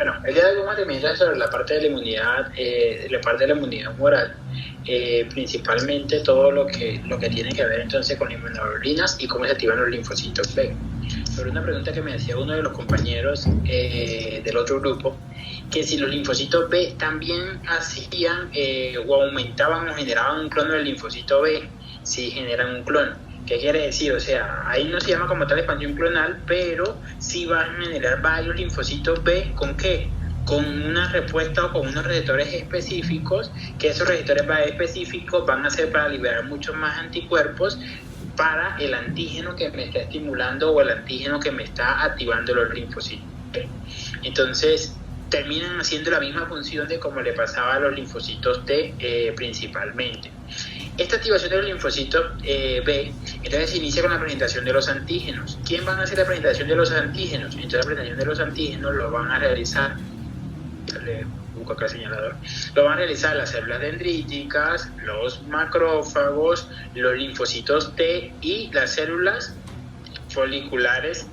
Bueno, el día de hoy vamos a terminar sobre la parte de la inmunidad, humoral, principalmente todo lo que tiene que ver entonces con inmunoglobulinas y cómo se activan los linfocitos B. Sobre una pregunta que me hacía uno de los compañeros del otro grupo, que si los linfocitos B también hacían o aumentaban o generaban un clon del linfocito B, si generan un clon. ¿Qué quiere decir? O sea, ahí no se llama como tal expansión clonal, pero sí van a generar varios linfocitos B. ¿Con qué? Con una respuesta o con unos receptores específicos, que esos receptores B específicos van a ser para liberar muchos más anticuerpos para el antígeno que me está estimulando o el antígeno que me está activando los linfocitos B. Entonces, terminan haciendo la misma función de como le pasaba a los linfocitos T principalmente. Esta activación de los linfocitos B, entonces se inicia con la presentación de los antígenos. ¿Quién van a hacer la presentación de los antígenos? Entonces la presentación de los antígenos lo van a realizar, busco acá el señalador, lo van a realizar las células dendríticas, los macrófagos, los linfocitos T y las células foliculares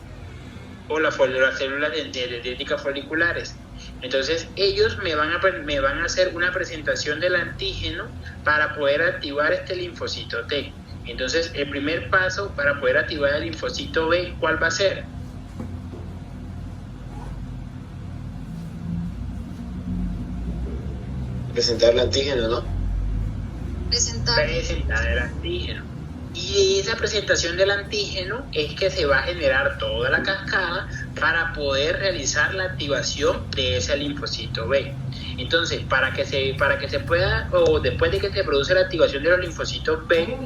o las células dendríticas foliculares. Entonces ellos me van a hacer una presentación del antígeno para poder activar este linfocito T. Entonces el primer paso para poder activar el linfocito B, ¿cuál va a ser? Presentar el antígeno, ¿no? Presentar el antígeno. Y esa presentación del antígeno es que se va a generar toda la cascada para poder realizar la activación de ese linfocito B. Entonces, para que se pueda, o después de que se produce la activación de los linfocitos B,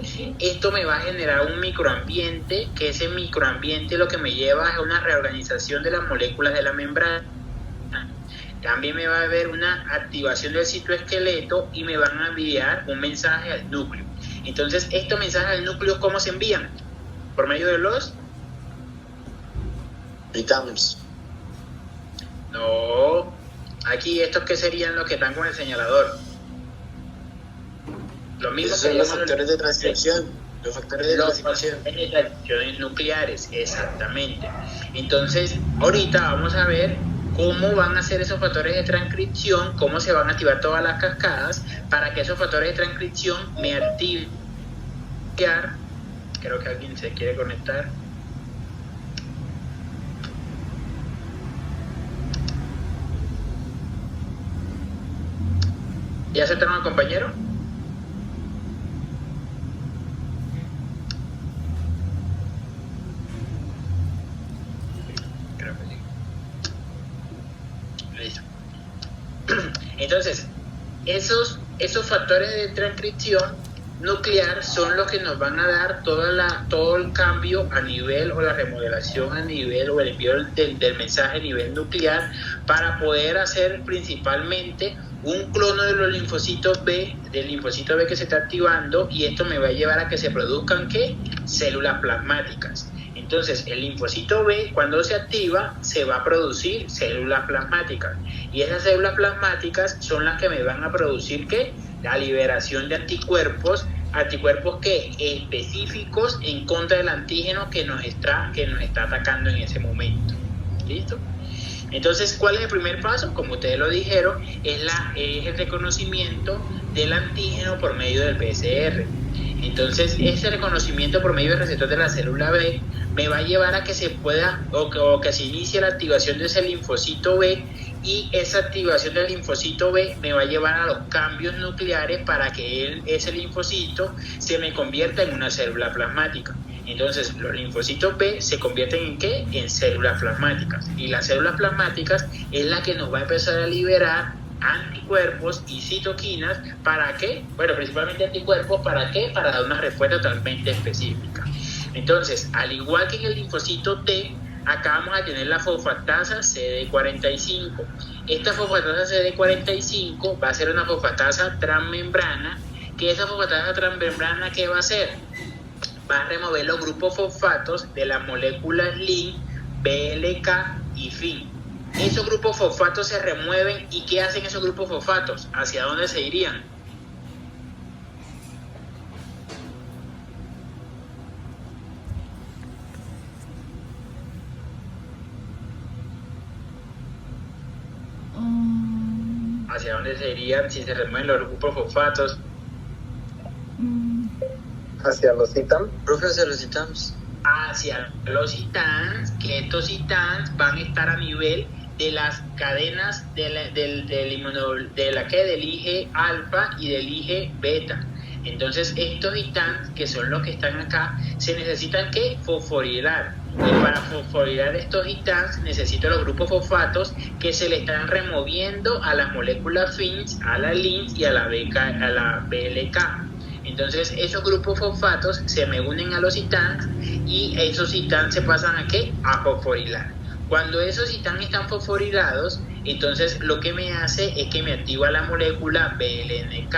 esto me va a generar un microambiente, que ese microambiente lo que me lleva a una reorganización de las moléculas de la membrana. También me va a haber una activación del citoesqueleto y me van a enviar un mensaje al núcleo. Entonces, estos mensajes al núcleo, ¿cómo se envían? Por medio de los Vitams. No, aquí estos que serían los que están con el señalador. Lo mismo Esos son los factores de transcripción. Los factores de transcripciones nucleares, exactamente. Entonces, ahorita vamos a ver cómo van a ser esos factores de transcripción, cómo se van a activar todas las cascadas para que esos factores de transcripción me activen. Creo que alguien se quiere conectar. ¿Ya aceptaron al compañero? Creo que sí. Listo. Entonces, esos factores de transcripción nuclear son los que nos van a dar todo el cambio a nivel o la remodelación a nivel o el envío del mensaje a nivel nuclear para poder hacer principalmente un clono de los linfocitos B, del linfocito B que se está activando, y esto me va a llevar a que se produzcan ¿qué? Células plasmáticas. Entonces el linfocito B cuando se activa se va a producir células plasmáticas y esas células plasmáticas son las que me van a producir ¿qué? La liberación de anticuerpos que específicos en contra del antígeno que nos está atacando en ese momento. ¿Listo? Entonces, ¿cuál es el primer paso? Como ustedes lo dijeron, es el reconocimiento del antígeno por medio del PCR. Entonces, ese reconocimiento por medio del receptor de la célula B me va a llevar a que se pueda o que se inicie la activación de ese linfocito B, y esa activación del linfocito B me va a llevar a los cambios nucleares para que ese linfocito se me convierta en una célula plasmática. Entonces, los linfocitos B se convierten en ¿qué? En células plasmáticas. Y las células plasmáticas es la que nos va a empezar a liberar anticuerpos y citoquinas. ¿Para qué? Bueno, principalmente anticuerpos. ¿Para qué? Para dar una respuesta totalmente específica. Entonces, al igual que en el linfocito T, acá vamos a tener la fosfatasa CD45. Esta fosfatasa CD45 va a ser una fosfatasa transmembrana, que esa fosfatasa transmembrana, ¿qué va a hacer? Va a remover los grupos fosfatos de las moléculas LIN, BLK y FIN. Esos grupos fosfatos se remueven, ¿y qué hacen esos grupos fosfatos? ¿Hacia dónde se irían? ¿Hacia dónde serían si se remueven los grupos fosfatos? Hacia los ITAM. Profe, hacia los ITAMs. Hacia los ITANs, que estos ITANs van a estar a nivel de las cadenas del IgE alfa y del IgE beta. Entonces estos ITANs, que son los que están acá, se necesitan que fosforilar. Y para fosforilar estos ITANs necesito los grupos fosfatos que se le están removiendo a las moléculas FINS, a la LINS y a la BLK. Entonces esos grupos fosfatos se me unen a los ITANs y esos ITANs se pasan ¿a qué? A fosforilar. Cuando esos ITANs están fosforilados, entonces lo que me hace es que me activa la molécula BLNK.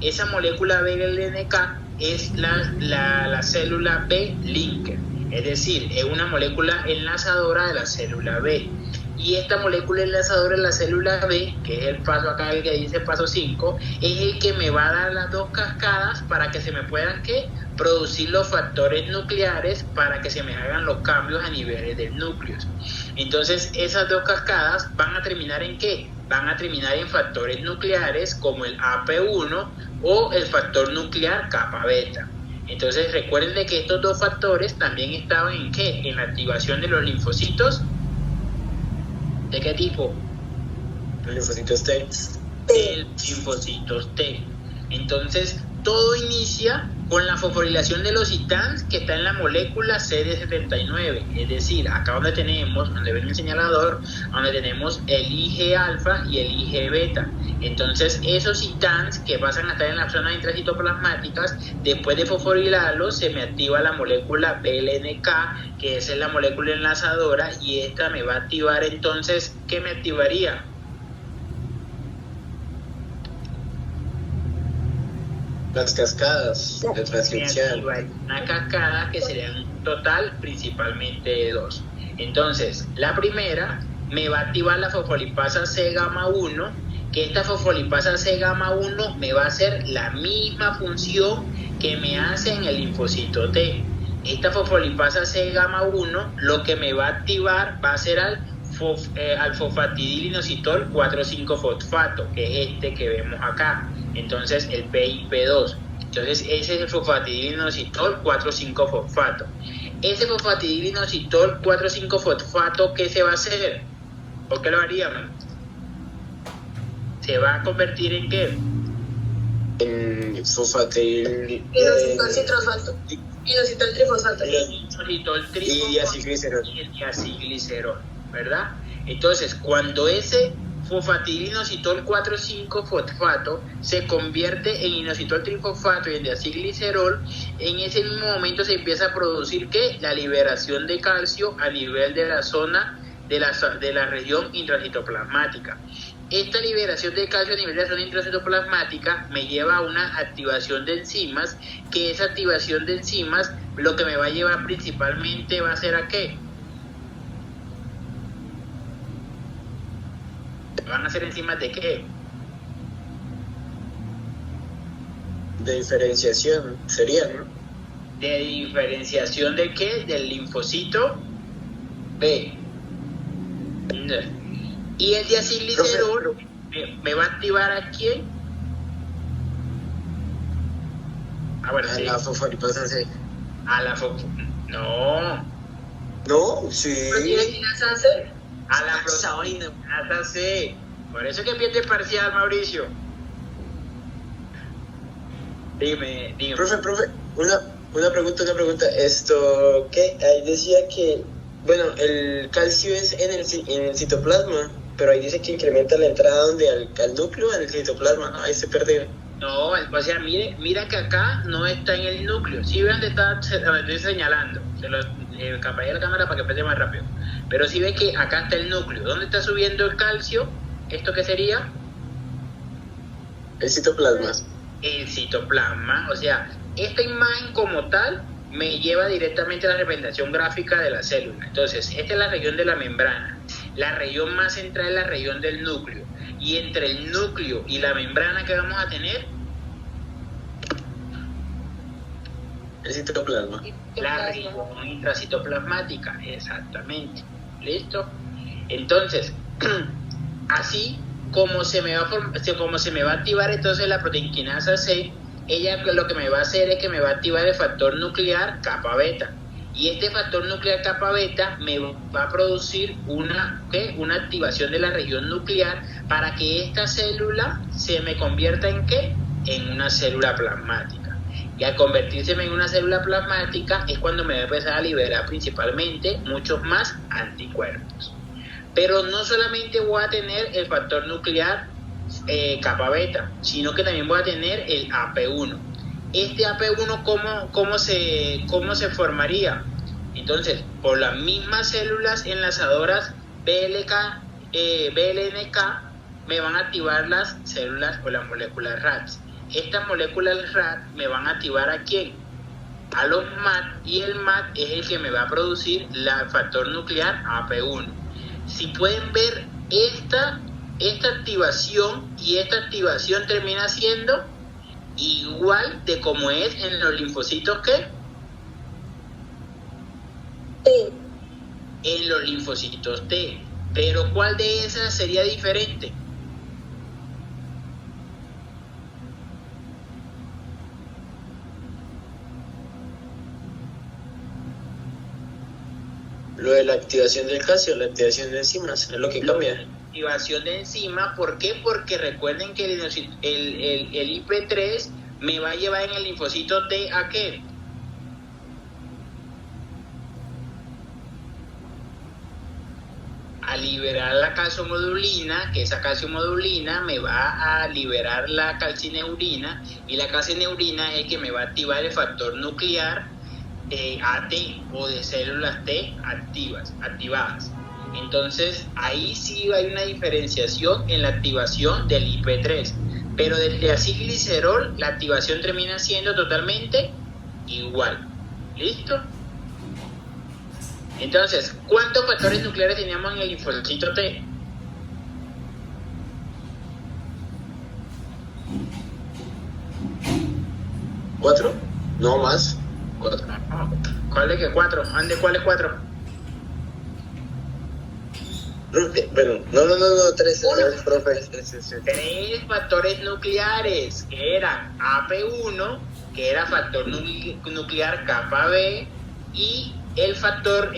Esa molécula BLNK es la célula B-linker, es decir, es una molécula enlazadora de la célula B. Y esta molécula enlazadora de la célula B, que es el paso acá, el que dice paso 5, es el que me va a dar las dos cascadas para que se me puedan ¿qué? Producir los factores nucleares para que se me hagan los cambios a niveles del núcleo. Entonces esas dos cascadas van a terminar ¿en qué? Van a terminar en factores nucleares como el AP1 o el factor nuclear kappa beta. Entonces recuerden de que estos dos factores también estaban ¿en qué? En la activación de los linfocitos. ¿De qué tipo? Los linfocitos T. El linfocitos T. Entonces, todo inicia con la fosforilación de los ITANs que está en la molécula CD79. Es decir, acá donde ven el señalador, donde tenemos el Ig alfa y el Ig beta. Entonces, esos ITANs que pasan a estar en las zonas intracitoplasmáticas, después de fosforilarlos, se me activa la molécula BLNK, que esa es la molécula enlazadora, y esta me va a activar entonces, ¿qué me activaría? Las cascadas de transcripción. Una cascada que serían un total principalmente de 2. Entonces, la primera me va a activar la fosfolipasa C gamma 1, que esta fosfolipasa C gamma 1 me va a hacer la misma función que me hace en el linfocito T. Esta fosfolipasa C gamma 1 lo que me va a activar va a ser al fosfatidilinositol 4,5-fosfato, que es este que vemos acá. Entonces el PIP2. Entonces ese es el fosfatidilinositol 4,5-fosfato. Ese fosfatidilinositol 4,5-fosfato, ¿qué se va a hacer? ¿Por qué lo haríamos? ¿Se va a convertir en qué? En fosfatidil... Inositol citrofosfato. Inositol trifosfato. Inositol trifosfato Y diacilglicerol. y el diacilglicerol, ¿verdad? Entonces, cuando ese fosfatidilinositol 4,5-fosfato se convierte en inositol trifosfato y en diacilglicerol, en ese mismo momento se empieza a producir ¿qué? La liberación de calcio a nivel de la zona de la región intracitoplasmática. Esta liberación de calcio a nivel de la zona intracitoplasmática me lleva a una activación de enzimas, que esa activación de enzimas lo que me va a llevar principalmente va a ser ¿a qué? ¿Van a ser enzimas de qué? De diferenciación, sería, ¿no? ¿De diferenciación de qué? Del linfocito B. Y el diacilglicerol me va a activar ¿a quién? Bueno, A sí. la fosfolipasa C. A la no. No, sí. ¿No tiene quinasa C? A la Esa vaina. proteína C. Por eso que pierde parcial, Mauricio. Dime. Profe, una pregunta. Esto, ¿qué? Ahí decía que, bueno, el calcio es en el citoplasma, pero ahí dice que incrementa la entrada al núcleo, en el citoplasma, ¿no? Ahí se perdió. No, o sea, mira que acá no está en el núcleo. Si ven dónde está, estoy señalando. Se lo cambié la cámara para que pese más rápido. Pero si ve que acá está el núcleo. ¿Dónde está subiendo el calcio? ¿Esto qué sería? El citoplasma. El citoplasma. O sea, esta imagen como tal me lleva directamente a la representación gráfica de la célula. Entonces, esta es la región de la membrana. La región más central es la región del núcleo. Y entre el núcleo y la membrana que vamos a tener, El citoplasma. la región intracitoplasmática, exactamente. ¿Listo? Entonces, así como se me va a activar entonces la proteinquinasa C, ella lo que me va a hacer es que me va a activar el factor nuclear kappa beta. Y este factor nuclear kappa beta me va a producir una activación de la región nuclear para que esta célula se me convierta en ¿qué? En una célula plasmática. Y al convertirse en una célula plasmática es cuando me va a empezar a liberar principalmente muchos más anticuerpos. Pero no solamente voy a tener el factor nuclear kappa beta, sino que también voy a tener el AP1. Este AP1, ¿cómo se formaría? Entonces, por las mismas células enlazadoras BLNK me van a activar las células o las moléculas RADs. Estas moléculas RAD me van a activar ¿a quién? A los MAT, y el MAT es el que me va a producir el factor nuclear AP1. Si pueden ver, esta activación y esta activación termina siendo igual de como es en los linfocitos ¿qué? En los linfocitos T. Pero ¿cuál de esas sería diferente? Lo de la activación del calcio, la activación de enzimas, es lo que cambia. Activación de enzima, ¿por qué? Porque recuerden que el IP3 me va a llevar en el linfocito T ¿a qué? A liberar la calciumodulina, que esa calciumodulina me va a liberar la calcineurina, y la calcineurina es el que me va a activar el factor nuclear AT o de células T activadas. Entonces ahí sí hay una diferenciación en la activación del IP3, pero del diacilglicerol la activación termina siendo totalmente igual. ¿Listo? Entonces, ¿cuántos factores nucleares teníamos en el linfocito T? ¿4? No, más. 4. ¿Cuál es que 4? ¿Ande cuál es 4? Bueno, no, 3, profe. 3 factores nucleares, que eran AP1, que era factor nuclear kappa B, y el factor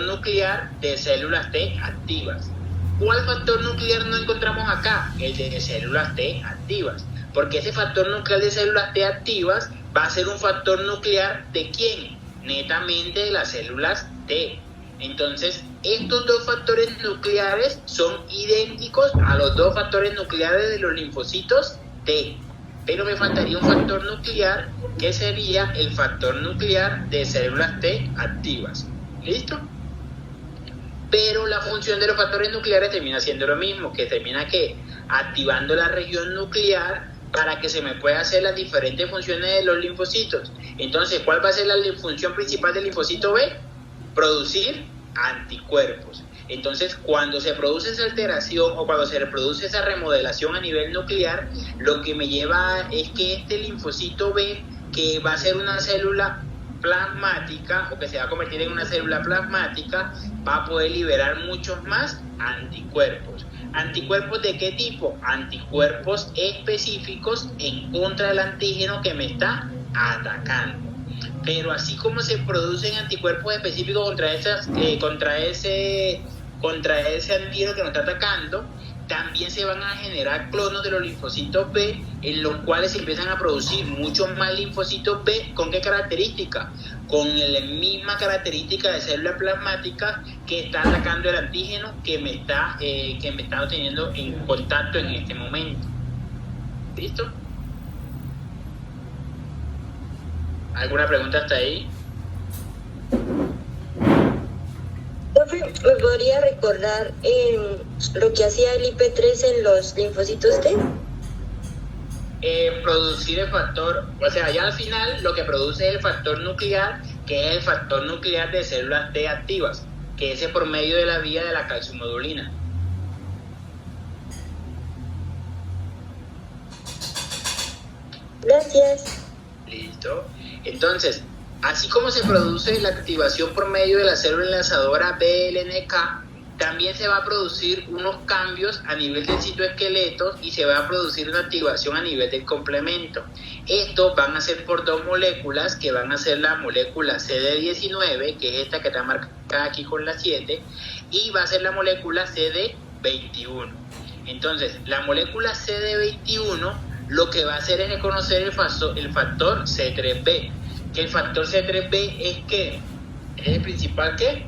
nuclear de células T activas. ¿Cuál factor nuclear no encontramos acá? El de células T activas, porque ese factor nuclear de células T activas va a ser un factor nuclear ¿de quién? Netamente de las células T. Entonces, estos dos factores nucleares son idénticos a los dos factores nucleares de los linfocitos T. Pero me faltaría un factor nuclear que sería el factor nuclear de células T activas. ¿Listo? Pero la función de los factores nucleares termina siendo lo mismo, que termina ¿qué? Activando la región nuclear para que se me pueda hacer las diferentes funciones de los linfocitos. Entonces, ¿cuál va a ser la función principal del linfocito B? Producir anticuerpos. Entonces, cuando se produce esa alteración o cuando se reproduce esa remodelación a nivel nuclear, lo que me lleva es que este linfocito B, que va a ser una célula plasmática o que se va a convertir en una célula plasmática, va a poder liberar muchos más anticuerpos. ¿Anticuerpos de qué tipo? Anticuerpos específicos en contra del antígeno que me está atacando. Pero así como se producen anticuerpos específicos contra ese antígeno que nos está atacando, también se van a generar clonos de los linfocitos B, en los cuales se empiezan a producir muchos más linfocitos B. ¿Con qué característica? Con la misma característica de células plasmáticas que está atacando el antígeno que me está teniendo en contacto en este momento. ¿Listo? ¿Alguna pregunta hasta ahí? Profe, ¿me podría recordar lo que hacía el IP3 en los linfocitos T? Producir el factor, o sea, ya al final lo que produce es el factor nuclear, que es el factor nuclear de células T activas, que es por medio de la vía de la calciumodulina. Gracias. Listo. Entonces, así como se produce la activación por medio de la célula enlazadora BLNK, también se va a producir unos cambios a nivel del citoesqueleto y se va a producir una activación a nivel del complemento. Estos van a ser por dos moléculas, que van a ser la molécula CD19, que es esta que está marcada aquí con la 7, y va a ser la molécula CD21. Entonces, la molécula CD21 lo que va a hacer es reconocer el factor C3b, que el factor C3b es ¿qué? ¿Es el principal qué?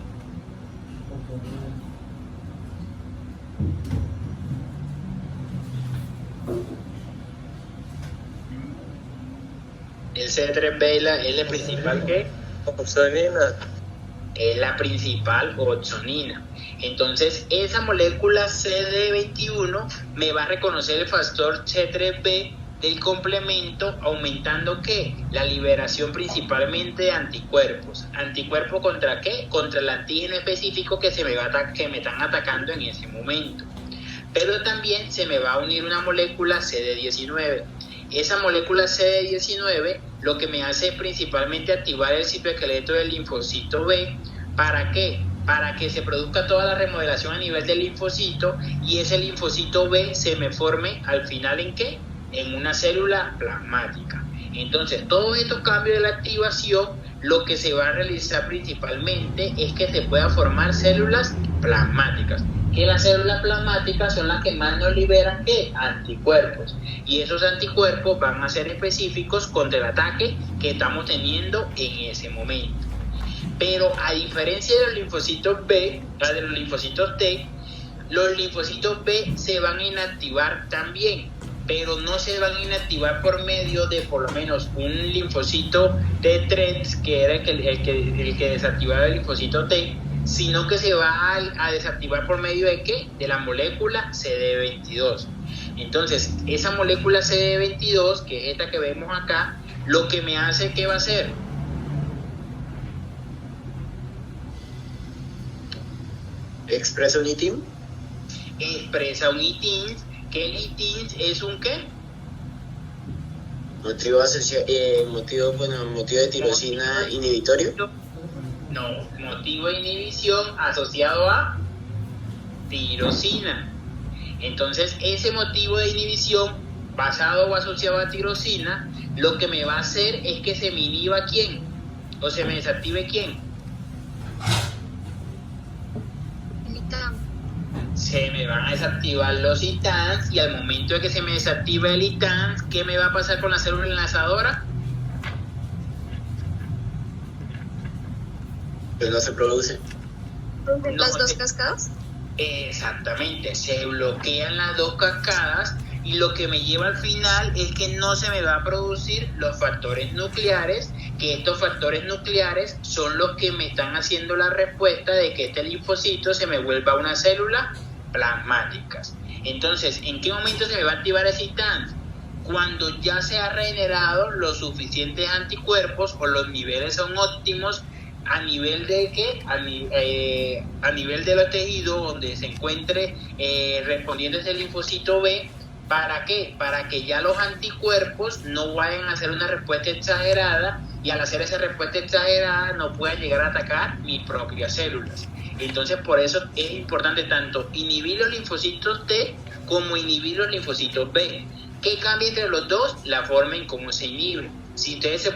El C3b es el principal ¿qué? Oxonina. Es la principal oxonina. Entonces, esa molécula CD21 me va a reconocer el factor C3b del complemento, aumentando ¿qué? La liberación principalmente de anticuerpos. ¿Anticuerpos contra qué? Contra el antígeno específico que que me están atacando en ese momento. Pero también se me va a unir una molécula CD19. Esa molécula CD19 lo que me hace es principalmente activar el citoesqueleto del linfocito B. ¿Para qué? Para que se produzca toda la remodelación a nivel del linfocito y ese linfocito B se me forme al final ¿en qué? En una célula plasmática. Entonces, todos estos cambios de la activación, lo que se va a realizar principalmente es que se puedan formar células plasmáticas. Que las células plasmáticas son las que más nos liberan ¿qué? Anticuerpos. Y esos anticuerpos van a ser específicos contra el ataque que estamos teniendo en ese momento. Pero a diferencia de los linfocitos B, de los linfocitos T, los linfocitos B se van a inactivar también, pero no se van a inactivar por medio de por lo menos un linfocito T3, que era el que desactivaba el linfocito T, sino que se va a desactivar por medio de ¿qué? De la molécula CD22. Entonces, esa molécula CD22, que es esta que vemos acá, lo que me hace, ¿qué va a hacer? ¿Expresa un ITIM? Expresa un ITIM, que el ITIM es un ¿qué? Motivo de tirosina inhibitorio. No, motivo de inhibición asociado a tirosina. Entonces, ese motivo de inhibición basado o asociado a tirosina, lo que me va a hacer es que se me inhiba ¿quién? O se me desactive ¿quién? Se me van a desactivar los ITANs y al momento de que se me desactive el ITANs, ¿qué me va a pasar con la célula enlazadora? Pues no se produce. ¿Las dos cascadas? Exactamente, se bloquean las dos cascadas y lo que me lleva al final es que no se me va a producir los factores nucleares, que estos factores nucleares son los que me están haciendo la respuesta de que este linfocito se me vuelva una célula plasmática. Entonces, ¿en qué momento se me va a activar ese ITAN? Cuando ya se ha regenerado los suficientes anticuerpos o los niveles son óptimos a nivel de ¿qué? A nivel de los tejidos donde se encuentre respondiendo ese linfocito B. ¿Para qué? Para que ya los anticuerpos no vayan a hacer una respuesta exagerada y al hacer esa respuesta exagerada no puedan llegar a atacar mis propias células. Entonces, por eso es importante tanto inhibir los linfocitos T como inhibir los linfocitos B. ¿Qué cambia entre los dos? La forma en cómo se inhibe. Si ustedes si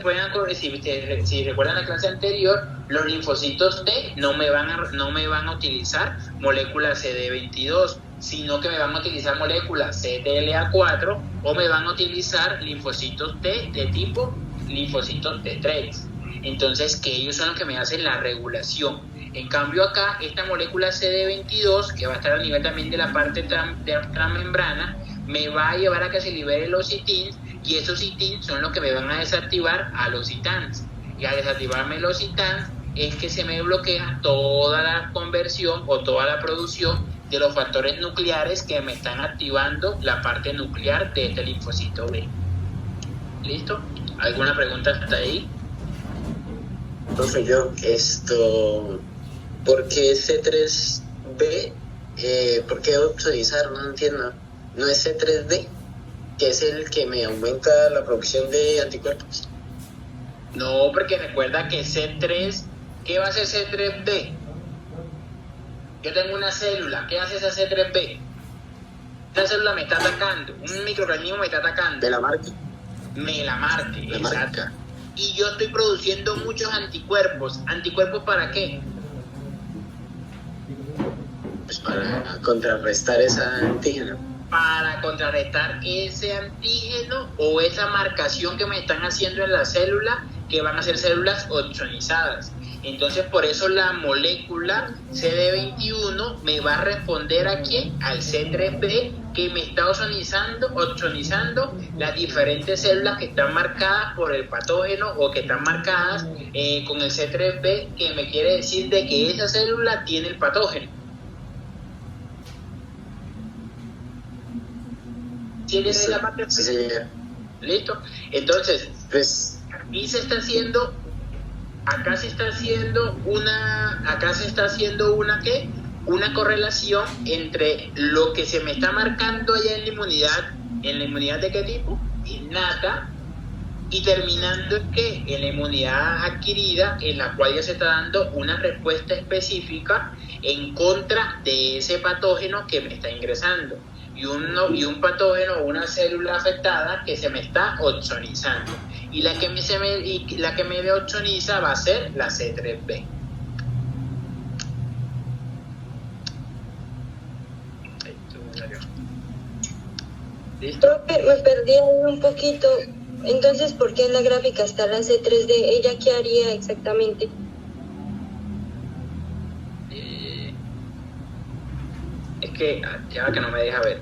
recuerdan la clase anterior, los linfocitos T no me van a utilizar moléculas CD22, sino que me van a utilizar moléculas CTLA4 o me van a utilizar linfocitos T de tipo linfocitos T3. Entonces, que ellos son los que me hacen la regulación. En cambio acá, esta molécula CD22, que va a estar a nivel también de la parte transmembrana, me va a llevar a que se libere los ITINs y esos ITINs son los que me van a desactivar a los ITANs. Y al desactivarme los ITANs es que se me bloquea toda la conversión o toda la producción de los factores nucleares que me están activando la parte nuclear de este linfocito B. ¿Listo? ¿Alguna pregunta hasta ahí? Profe, ¿por qué C3B? ¿Por qué opsonizar? No entiendo. ¿No es C3D? Que es el que me aumenta la producción de anticuerpos. No, porque recuerda que C3, ¿qué va a ser C3B? yo tengo una célula, ¿qué hace esa C3B? Esa célula me está atacando, un microorganismo me está atacando. De la marca. Me la marca, La exacto. marca. Y yo estoy produciendo muchos anticuerpos. ¿Anticuerpos para qué? Pues para contrarrestar esa antígena. Para contrarrestar ese antígeno o esa marcación que me están haciendo en la célula, que van a ser células ozonizadas. Entonces, por eso la molécula CD21 me va a responder aquí al C3B, que me está ozonizando las diferentes células que están marcadas por el patógeno o que están marcadas con el C3B, que me quiere decir de que esa célula tiene el patógeno. ¿Sí entiendes la parte? Sí, señor. ¿Listo? Entonces, Pues, y se está haciendo, acá se está haciendo una ¿qué? Una correlación entre lo que se me está marcando allá en la inmunidad de qué tipo, innata, y terminando en qué, en la inmunidad adquirida, en la cual ya se está dando una respuesta específica en contra de ese patógeno que me está ingresando. Y un patógeno o una célula afectada que se me está ozonizando. Y la que me deozoniza va a ser la C3B. ¿Listo? Profe, me perdí ahí un poquito. Entonces, ¿por qué en la gráfica está la C3D? ¿Ella qué haría exactamente? Es que ya que no me deja ver.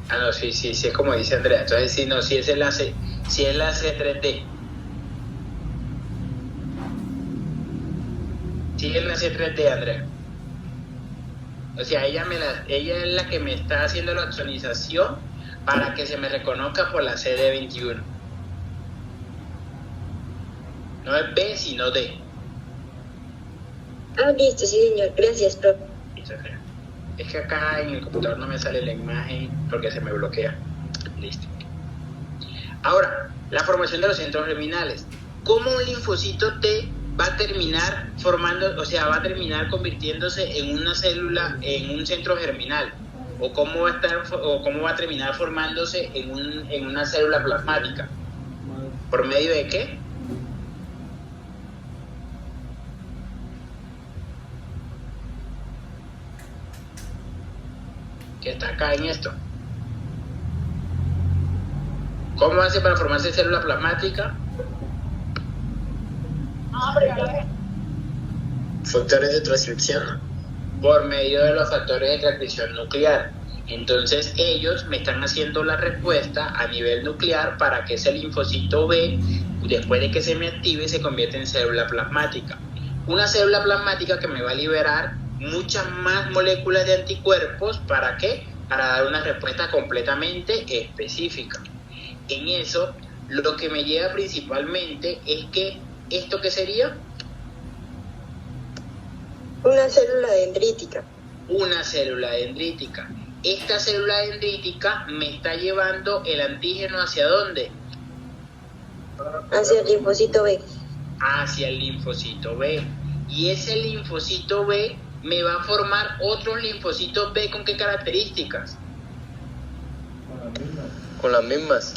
Ah, no, sí, es como dice Andrea. Entonces, sí, no, si es la C3D. Sí es la C3D, Andrea. O sea, ella es la que me está haciendo la ozonización para que se me reconozca por la CD21. No es B, sino D. Ah, listo, sí, señor. Gracias, profe. Es que acá en el computador no me sale la imagen porque se me bloquea. Listo. Ahora, la formación de los centros germinales. ¿Cómo un linfocito T va a terminar va a terminar convirtiéndose en una célula, en un centro germinal? ¿O cómo va a terminar formándose en una célula plasmática? ¿Por medio de qué? Que está acá en esto. ¿Cómo hace para formarse célula plasmática? factores de transcripción. Por medio de los factores de transcripción nuclear. Entonces ellos me están haciendo la respuesta a nivel nuclear para que ese linfocito B, después de que se me active, se convierta en célula plasmática. Una célula plasmática que me va a liberar muchas más moléculas de anticuerpos. ¿Para qué? Para dar una respuesta completamente específica. En eso, lo que me lleva principalmente es que, ¿esto qué sería? Una célula dendrítica. Una célula dendrítica. Esta célula dendrítica me está llevando el antígeno ¿hacia dónde? Hacia el linfocito B. Hacia el linfocito B. Y ese linfocito B me va a formar otros linfocitos B. ¿Con qué características? Con las mismas.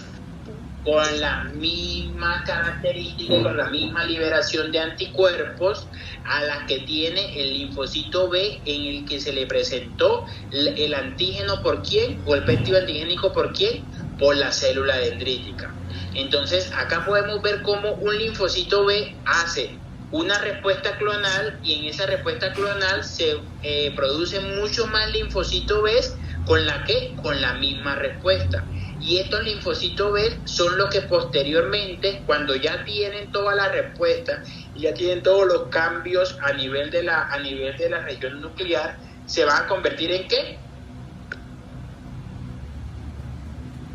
Con la misma característica, con la misma liberación de anticuerpos a la que tiene el linfocito B, en el que se le presentó el antígeno. ¿Por quién? O el péptido antigénico. ¿Por quién? Por la célula dendrítica. Entonces acá podemos ver cómo un linfocito B hace una respuesta clonal, y en esa respuesta clonal se produce mucho más linfocitos B. ¿Con la qué? Con la misma respuesta. Y estos linfocitos B son los que posteriormente, cuando ya tienen toda la respuesta y ya tienen todos los cambios a nivel de la región nuclear, se van a convertir ¿en qué?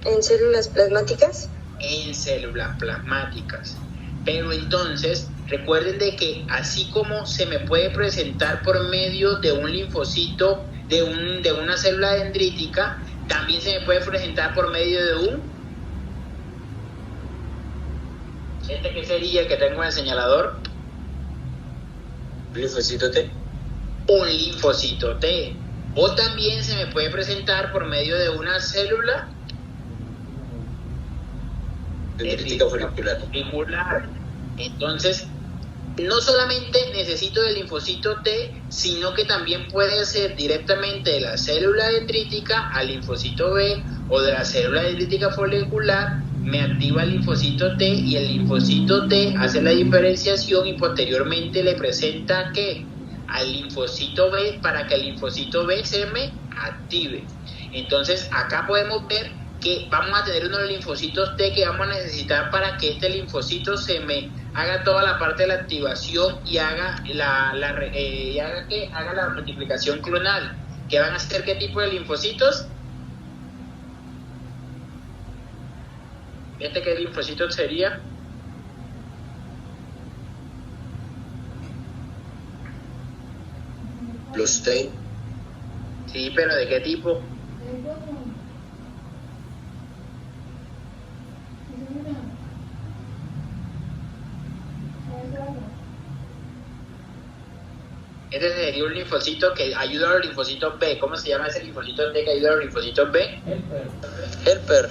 ¿En células plasmáticas? En células plasmáticas. Pero entonces, recuerden de que así como se me puede presentar por medio de un linfocito, de una célula dendrítica, también se me puede presentar por medio de un ¿Este qué sería el que tengo en el señalador? Linfocito T. Un linfocito T. O también se me puede presentar por medio de una célula Dendrítica folicular. folicular. Entonces, no solamente necesito del linfocito T, sino que también puede ser directamente de la célula dendrítica al linfocito B o de la célula dendrítica folicular, me activa el linfocito T y el linfocito T hace la diferenciación y posteriormente le presenta ¿qué? Al linfocito B para que el linfocito B se me active. Entonces acá podemos ver que vamos a tener unos linfocitos T que vamos a necesitar para que este linfocito se me haga toda la parte de la activación y haga haga la multiplicación clonal. ¿Qué van a hacer? ¿Qué tipo de linfocitos? ¿Qué linfocito sería? Los T. Sí, pero ¿de qué tipo? Este sería un linfocito que ayuda a los linfocitos B. ¿Cómo se llama ese linfocito T que ayuda a los linfocitos B? Helper.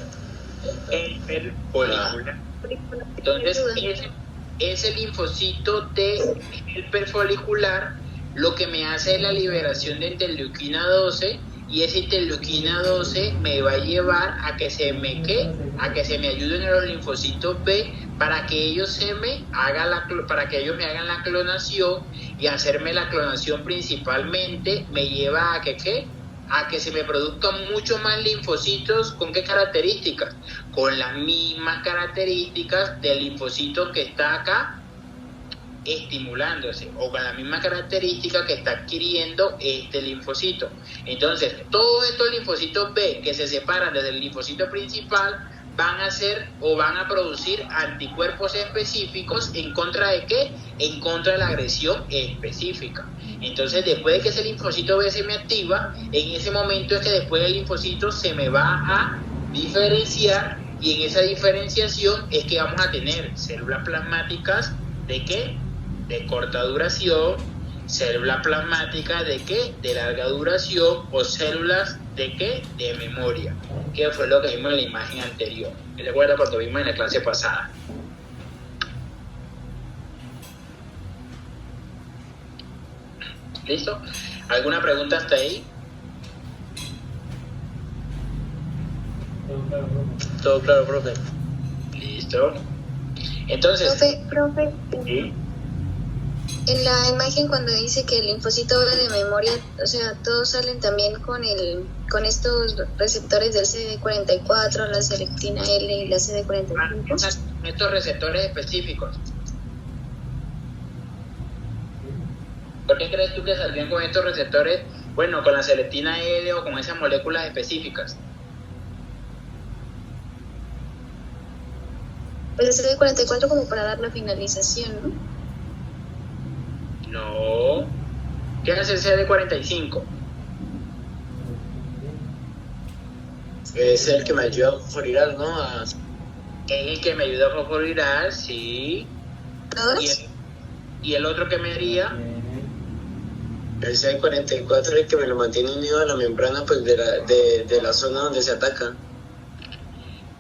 Helper folicular. Entonces, ese linfocito T, helper folicular, lo que me hace es la liberación de interleuquina 12 y esa interleuquina 12 me va a llevar a que se me ayuden a los linfocitos B para que ellos me hagan la clonación y hacerme la clonación principalmente me lleva a que se me produzcan mucho más linfocitos. ¿Con qué características? Con las mismas características del linfocito que está acá estimulándose o con la misma característica que está adquiriendo este linfocito. Entonces, todos estos linfocitos B que se separan desde el linfocito principal van a hacer o van a producir anticuerpos específicos en contra de ¿qué? En contra de la agresión específica. Entonces, después de que ese linfocito B se me activa, en ese momento es que después el linfocito se me va a diferenciar y en esa diferenciación es que vamos a tener células plasmáticas ¿de qué? De corta duración, células plasmáticas ¿de qué? De larga duración o células ¿de qué? De memoria, que fue lo que vimos en la imagen anterior. Recuerda cuando vimos en la clase pasada. ¿Listo? ¿Alguna pregunta hasta ahí? Todo claro, profe. Listo. Entonces, Profe, ¿sí? en la imagen cuando dice que el linfocito B de memoria, o sea, todos salen también con estos receptores del CD44, la selectina L y la CD45. Estos receptores específicos. ¿Por qué crees tú que saldrían con estos receptores? Bueno, con la selectina L o con esas moléculas específicas. Pues el CD44 como para dar la finalización, ¿no? No. ¿Qué hace el CD45? Es el que me ayuda a fosforilar, ¿no? Es el que me ayuda a fosforilar, sí. ¿Todos? ¿Y el otro que me haría? El C44 es el que me lo mantiene unido a la membrana pues de la zona donde se ataca.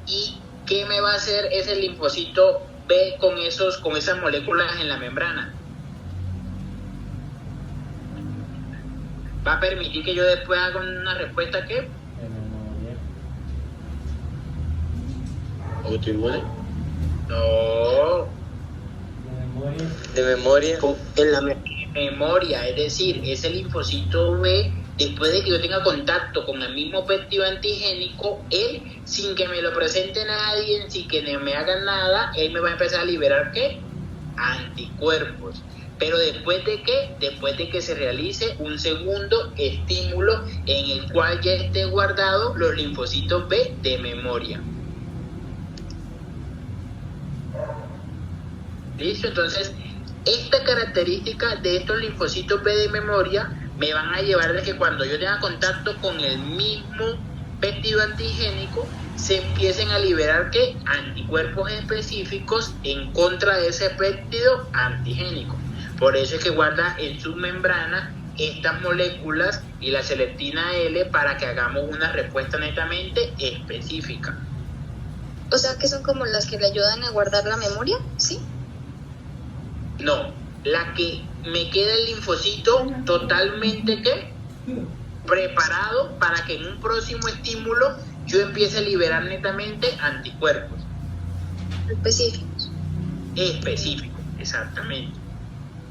¿Y qué me va a hacer ese linfocito B con esas moléculas en la membrana? ¿Va a permitir que yo después haga una respuesta qué? ¿Autoinmune? No. De memoria. En la Memoria, es decir, ese linfocito B, después de que yo tenga contacto con el mismo péptido antigénico, él, sin que me lo presente nadie, sin que me haga nada, él me va a empezar a liberar ¿qué? Anticuerpos. Pero después de qué? Después de que se realice un segundo estímulo en el cual ya esté guardado los linfocitos B de memoria. ¿Listo? Entonces, esta característica de estos linfocitos B de memoria me van a llevar de que cuando yo tenga contacto con el mismo péptido antigénico, se empiecen a liberar ¿qué? Anticuerpos específicos en contra de ese péptido antigénico. Por eso es que guarda en su membrana estas moléculas y la selectina L para que hagamos una respuesta netamente específica. O sea, que son como las que le ayudan a guardar la memoria, ¿sí? No, la que me queda el linfocito totalmente ¿qué? Preparado para que en un próximo estímulo yo empiece a liberar netamente anticuerpos. Específicos, exactamente.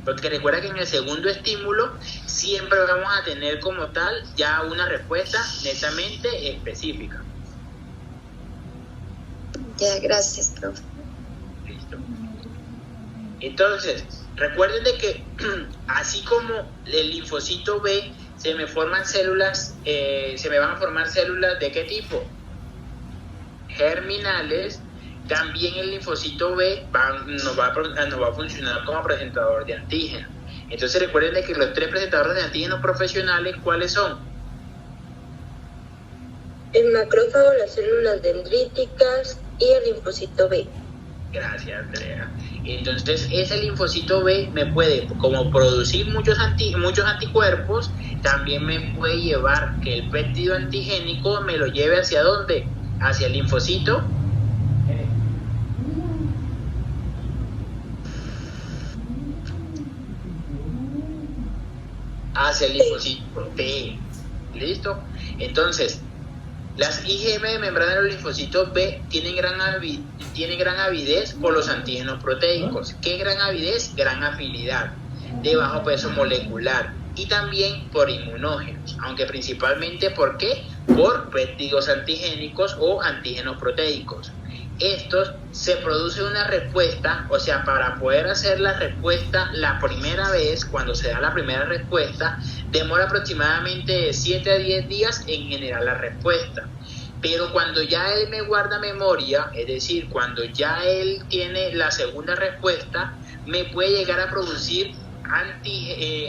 Porque recuerda que en el segundo estímulo siempre vamos a tener como tal ya una respuesta netamente específica. Ya, gracias, profe. Listo. Entonces, recuerden de que así como el linfocito B se me forman células, se me van a formar células ¿de qué tipo? Germinales. También el linfocito B nos va a funcionar como presentador de antígeno. Entonces recuerden de que los 3 presentadores de antígenos profesionales, ¿cuáles son? El macrófago, las células dendríticas y el linfocito B. Gracias, Andrea. Entonces ese linfocito B me puede como producir muchos anticuerpos, también me puede llevar que el péptido antigénico me lo lleve ¿hacia dónde? Hacia el linfocito hacia el linfocito T. ¿Listo? Entonces, las IgM de membrana de los linfocitos B tienen gran avidez por los antígenos proteicos. ¿Qué gran avidez? Gran afinidad, de bajo peso molecular y también por inmunógenos, aunque principalmente ¿por qué? Por péptidos antigénicos o antígenos proteicos. Estos se produce una respuesta, o sea, para poder hacer la respuesta la primera vez, cuando se da la primera respuesta, demora aproximadamente de 7 a 10 días en generar la respuesta. Pero cuando ya él me guarda memoria, es decir, cuando ya él tiene la segunda respuesta, me puede llegar a producir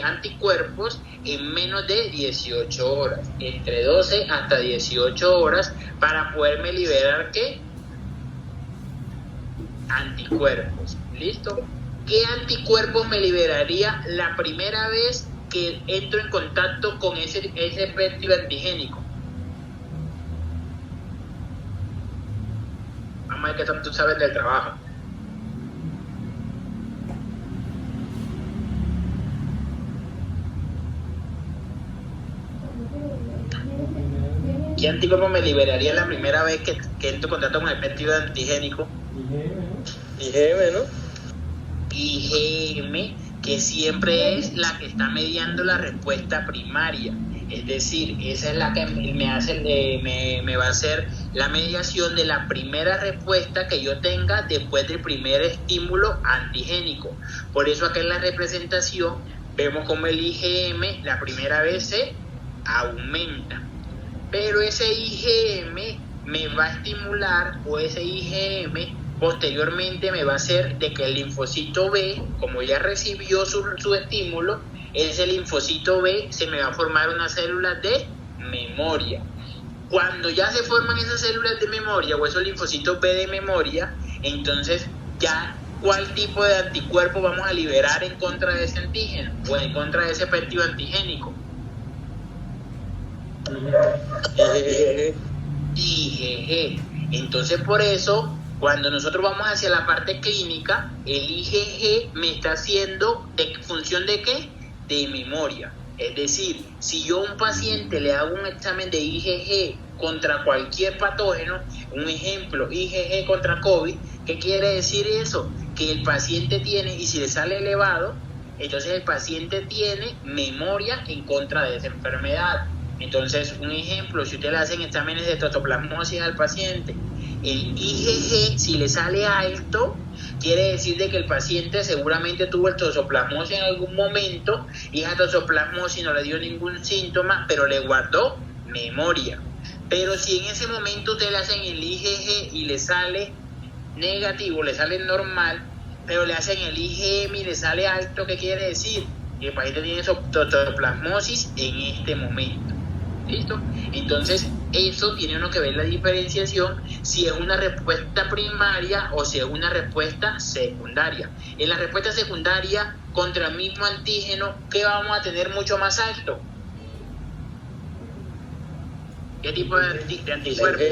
anticuerpos en menos de 18 horas, entre 12 hasta 18 horas, para poderme liberar ¿qué? Anticuerpos. ¿Listo? ¿Qué anticuerpos me liberaría la primera vez que entro en contacto con ese péptido antigénico? Vamos a ver qué tanto tú sabes del trabajo. ¿Qué anticuerpo me liberaría la primera vez que entro en contacto con el péptido antigénico? IgM, ¿no? IgM, que siempre es la que está mediando la respuesta primaria. Es decir, esa es la que me va a hacer la mediación de la primera respuesta que yo tenga después del primer estímulo antigénico. Por eso acá en la representación vemos como el IgM la primera vez se aumenta. Pero ese IgM me va a estimular, o ese IgM posteriormente me va a hacer de que el linfocito B, como ya recibió su estímulo, ese linfocito B se me va a formar unas células de memoria. Cuando ya se forman esas células de memoria o esos linfocitos B de memoria, entonces ya cuál tipo de anticuerpo vamos a liberar en contra de ese antígeno o en contra de ese péptido antigénico. IgG. Entonces por eso cuando nosotros vamos hacia la parte clínica, el IgG me está haciendo función de ¿qué? De memoria. Es decir, si yo a un paciente le hago un examen de IgG contra cualquier patógeno, un ejemplo, IgG contra COVID, ¿qué quiere decir eso? Que el paciente tiene, y si le sale elevado, entonces el paciente tiene memoria en contra de esa enfermedad. Entonces, un ejemplo, si usted le hacen exámenes de toxoplasmosis al paciente, el IgG, si le sale alto, quiere decir de que el paciente seguramente tuvo el toxoplasmosis en algún momento y esa toxoplasmosis no le dio ningún síntoma, pero le guardó memoria. Pero si en ese momento usted le hacen el IgG y le sale negativo, le sale normal, pero le hacen el IgM y le sale alto, ¿qué quiere decir? Que el paciente tiene toxoplasmosis en este momento. ¿Listo? Entonces, eso tiene uno que ver la diferenciación si es una respuesta primaria o si es una respuesta secundaria. En la respuesta secundaria contra el mismo antígeno, ¿qué vamos a tener mucho más alto? ¿Qué tipo de anticuerpo?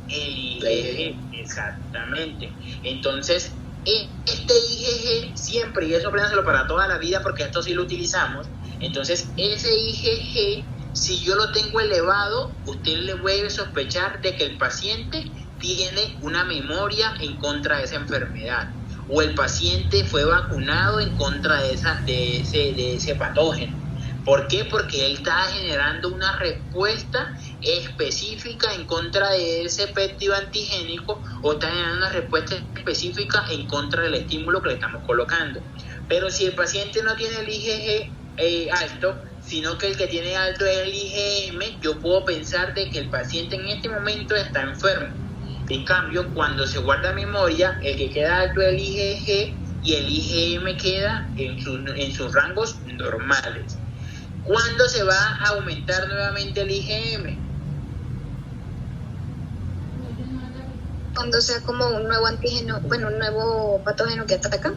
El IgG, exactamente. Entonces, este IgG siempre, y eso apréndanselo para toda la vida porque esto sí lo utilizamos. Entonces, ese IgG, si yo lo tengo elevado, usted le puede sospechar de que el paciente tiene una memoria en contra de esa enfermedad, o el paciente fue vacunado en contra de ese patógeno. ¿Por qué? Porque él está generando una respuesta específica en contra de ese péptido antigénico, o está generando una respuesta específica en contra del estímulo que le estamos colocando. Pero si el paciente no tiene el IgG alto, sino que el que tiene alto es el IgM, yo puedo pensar de que el paciente en este momento está enfermo. En cambio, cuando se guarda memoria, el que queda alto es el IgG y el IgM queda en sus rangos normales. ¿Cuándo se va a aumentar nuevamente el IgM? Cuando sea como un nuevo antígeno, bueno, un nuevo patógeno que ataca.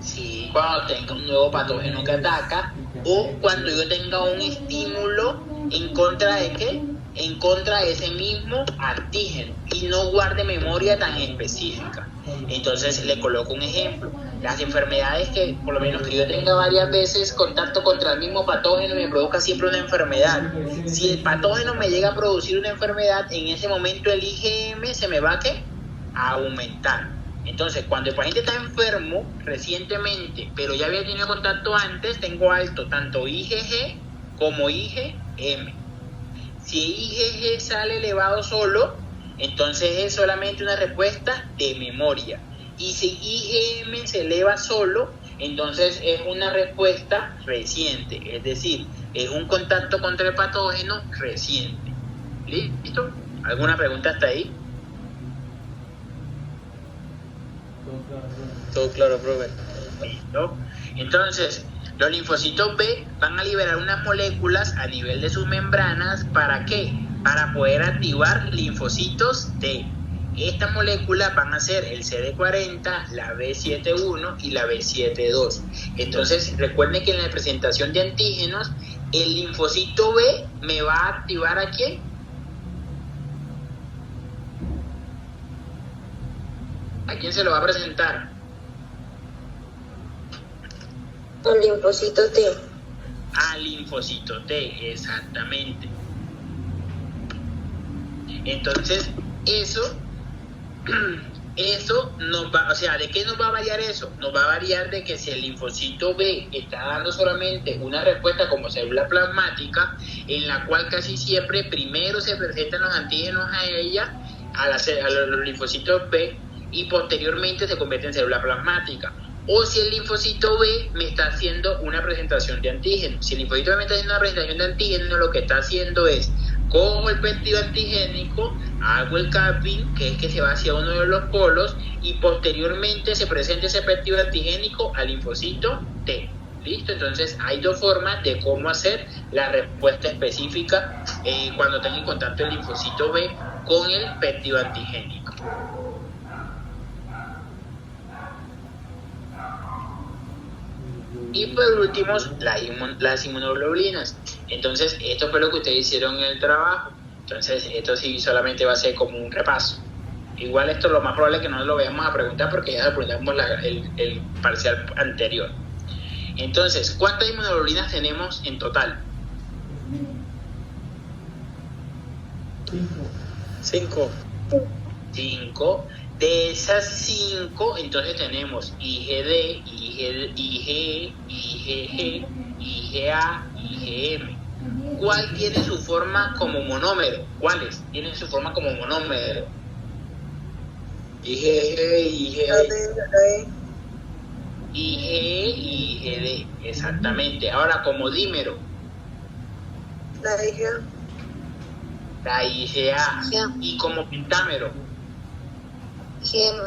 Sí, cuando tenga un nuevo patógeno que ataca, o cuando yo tenga un estímulo en contra de ¿qué? En contra de ese mismo antígeno y no guarde memoria tan específica. Entonces le coloco un ejemplo. Las enfermedades que, por lo menos que yo tenga varias veces contacto contra el mismo patógeno, me produzca siempre una enfermedad. Si el patógeno me llega a producir una enfermedad, en ese momento el IgM se me va a ¿qué? A aumentar. Entonces, cuando el paciente está enfermo recientemente, pero ya había tenido contacto antes, tengo alto tanto IgG como IgM. Si IgG sale elevado solo, entonces es solamente una respuesta de memoria. Y si IgM se eleva solo, entonces es una respuesta reciente. Es decir, es un contacto contra el patógeno reciente. ¿Listo? ¿Alguna pregunta hasta ahí? Todo claro, profe. Listo. Entonces, los linfocitos B van a liberar unas moléculas a nivel de sus membranas. ¿Para qué? Para poder activar linfocitos T. Estas moléculas van a ser el CD40, la B7-1 y la B7-2. Entonces, recuerden que en la presentación de antígenos, el linfocito B me va a activar ¿a quién? ¿A quién se lo va a presentar? Un linfocito T. Al linfocito T, exactamente. Entonces, eso nos va, o sea, ¿de qué nos va a variar eso? Nos va a variar de que si el linfocito B está dando solamente una respuesta como célula plasmática, en la cual casi siempre primero se presentan los antígenos a ella, a los linfocitos B, y posteriormente se convierte en célula plasmática. O si el linfocito B me está haciendo una presentación de antígeno. Si el linfocito B me está haciendo una presentación de antígeno, lo que está haciendo es, cojo el péptido antigénico, hago el capping, que es que se va hacia uno de los polos, y posteriormente se presenta ese péptido antigénico al linfocito T. ¿Listo? Entonces hay dos formas de cómo hacer la respuesta específica cuando tenga en contacto el linfocito B con el péptido antigénico. Y por último, las inmunoglobulinas. Entonces, esto fue lo que ustedes hicieron en el trabajo. Entonces, esto sí solamente va a ser como un repaso. Igual esto lo más probable es que no lo vayamos a preguntar porque ya lo preguntamos el parcial anterior. Entonces, ¿cuántas inmunoglobulinas tenemos en total? 5. 5. De esas 5, entonces tenemos IgD, IgG, IgA, IgM. ¿Cuál tiene su forma como monómero? ¿Cuáles tienen su forma como monómero? IgG, IgA. IG y IgD, exactamente. Ahora, como dímero. La IgA. La IgA. Y como pentámero. IgM.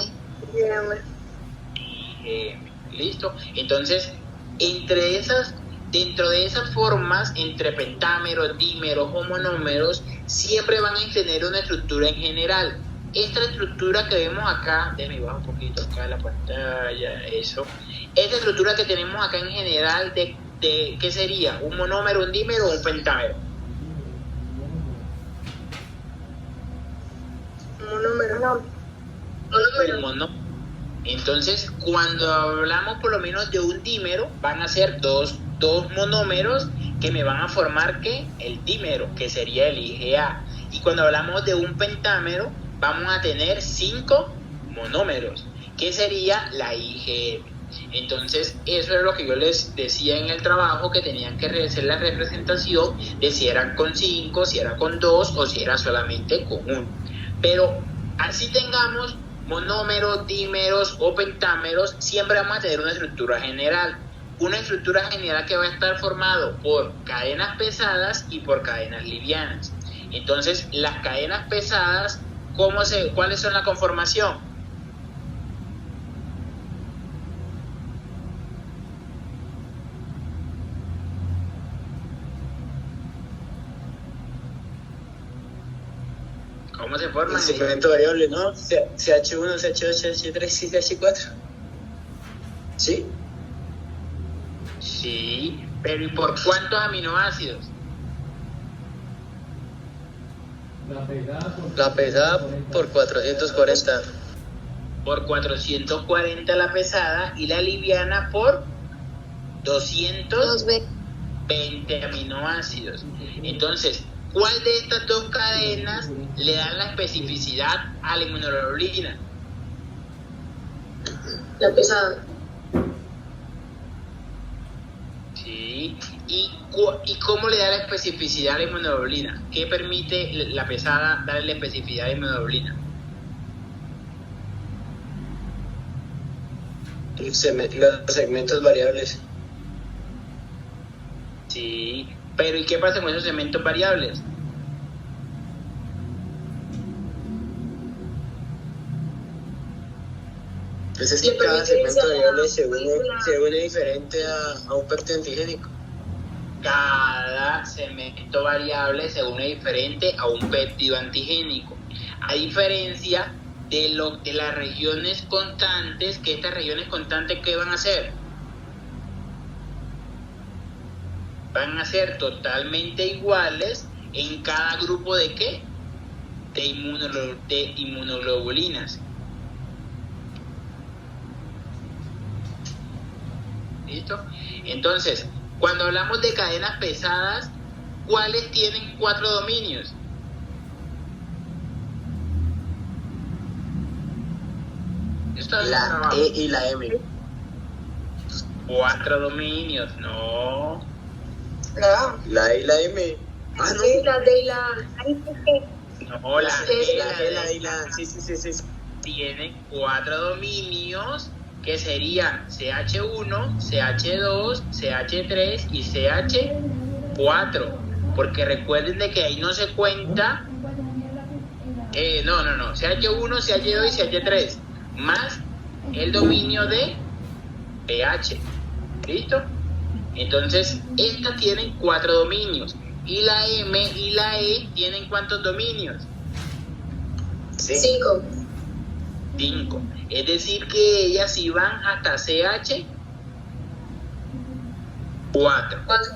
IgM. Listo. Entonces, entre esas dentro de esas formas, entre pentámeros, dímeros o monómeros, siempre van a tener una estructura en general. Esta estructura que vemos acá, déjame bajar un poquito acá en la pantalla, eso. Esta estructura que tenemos acá en general, de ¿qué sería? ¿Un monómero, un dímero o un pentámero? Monómero. Un monómero. Entonces, cuando hablamos por lo menos de un dímero, van a ser dos monómeros que me van a formar ¿qué? El dímero, que sería el IgA. Y cuando hablamos de un pentámero, vamos a tener 5 monómeros, que sería la IgM. Entonces, eso es lo que yo les decía en el trabajo, que tenían que hacer la representación de si eran con 5, si era con 2 o si era solamente con 1. Pero así tengamos monómeros, dímeros o pentámeros, siempre vamos a tener una estructura general. Una estructura general que va a estar formado por cadenas pesadas y por cadenas livianas. Entonces, las cadenas pesadas, ¿cuáles son la conformación? ¿Cómo se forman? El suplemento variable, ¿no? CH1, CH2, CH3 y CH4. ¿Sí? Sí, pero ¿y por cuántos aminoácidos? La pesada por 440. Por 440 la pesada y la liviana por 220 aminoácidos. Entonces, ¿cuál de estas dos cadenas le dan la especificidad a la inmunoglobulina? La pesada. Sí. ¿Y cómo le da la especificidad a la inmunoglobulina? ¿Qué permite la pesada darle la especificidad a la inmunoglobulina? Los segmentos variables. Sí. Pero ¿y qué pasa con esos segmentos variables? Pues es que cada segmento variable se une diferente a un péptido antigénico. Cada segmento variable se une diferente a un péptido antigénico. A diferencia de las regiones constantes, que estas regiones constantes, ¿qué van a hacer? Van a ser totalmente iguales en cada grupo de ¿qué? De inmunoglobulinas. ¿Listo? Entonces, cuando hablamos de cadenas pesadas, ¿cuáles tienen 4 dominios? La E y la M. 4 dominios, no. La E y la M. Ah, no. Sí, la D y la... No, la La E y la sí. Tienen 4 dominios, que serían CH1, CH2, CH3 y CH4. Porque recuerden de que ahí no se cuenta... no. CH1, CH2 y CH3. Más el dominio de pH. ¿Listo? Entonces, estas tienen 4 dominios. Y la M y la E tienen ¿cuántos dominios? 5. 5. Es decir que ellas sí van hasta CH4.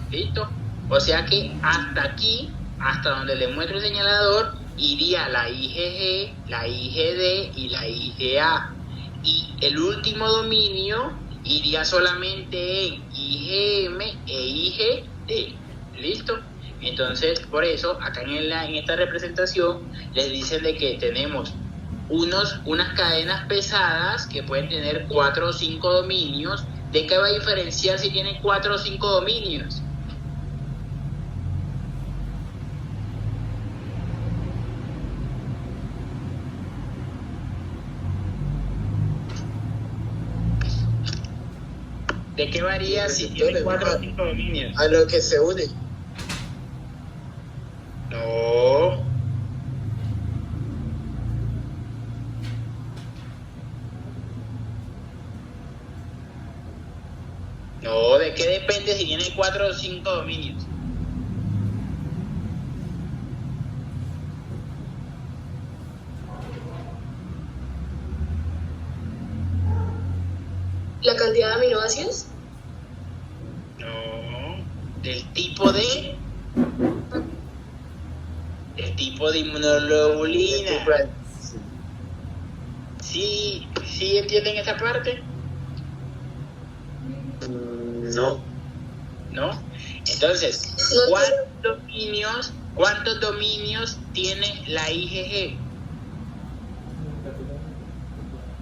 ¿Listo? O sea que hasta aquí, hasta donde le muestro el señalador, iría la IgG, la IgD y la IgA. Y el último dominio iría solamente en IgM e IgD. ¿Listo? Entonces, por eso, acá en esta representación, les dicen de que tenemos unas cadenas pesadas que pueden tener 4 o 5 dominios. ¿De qué va a diferenciar si tienen 4 o 5 dominios? ¿De qué varía si tiene 4 o 5 dominios? A lo que se une. No. No, ¿de qué depende si tiene 4 o 5 dominios? La cantidad de aminoácidos. No, del tipo de inmunoglobulina. ¿Sí entienden esa parte? No. ¿No? Entonces, ¿cuántos dominios tiene la IgG?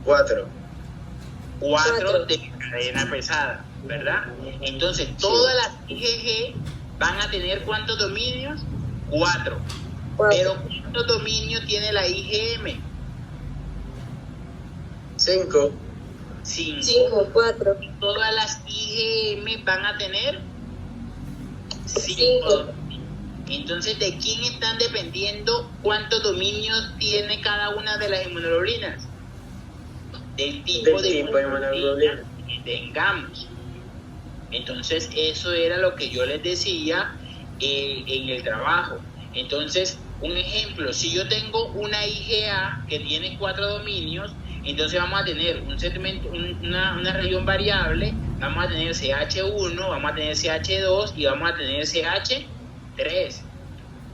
4. 4 de cadena pesada, ¿verdad? Entonces, todas las IgG van a tener ¿cuántos dominios? 4. Pero ¿cuántos dominios tiene la IgM? 5. 5, 4. Todas las IgM van a tener 5 Cinco. dominios. Entonces, ¿de quién están dependiendo cuántos dominios tiene cada una de las inmunoglobulinas? Del tipo de inmunoglobulina que tengamos. Entonces, eso era lo que yo les decía en el trabajo. Entonces, un ejemplo, si yo tengo una IgA que tiene 4 dominios, entonces vamos a tener un segmento, una región variable, vamos a tener CH1, vamos a tener CH2 y vamos a tener CH3.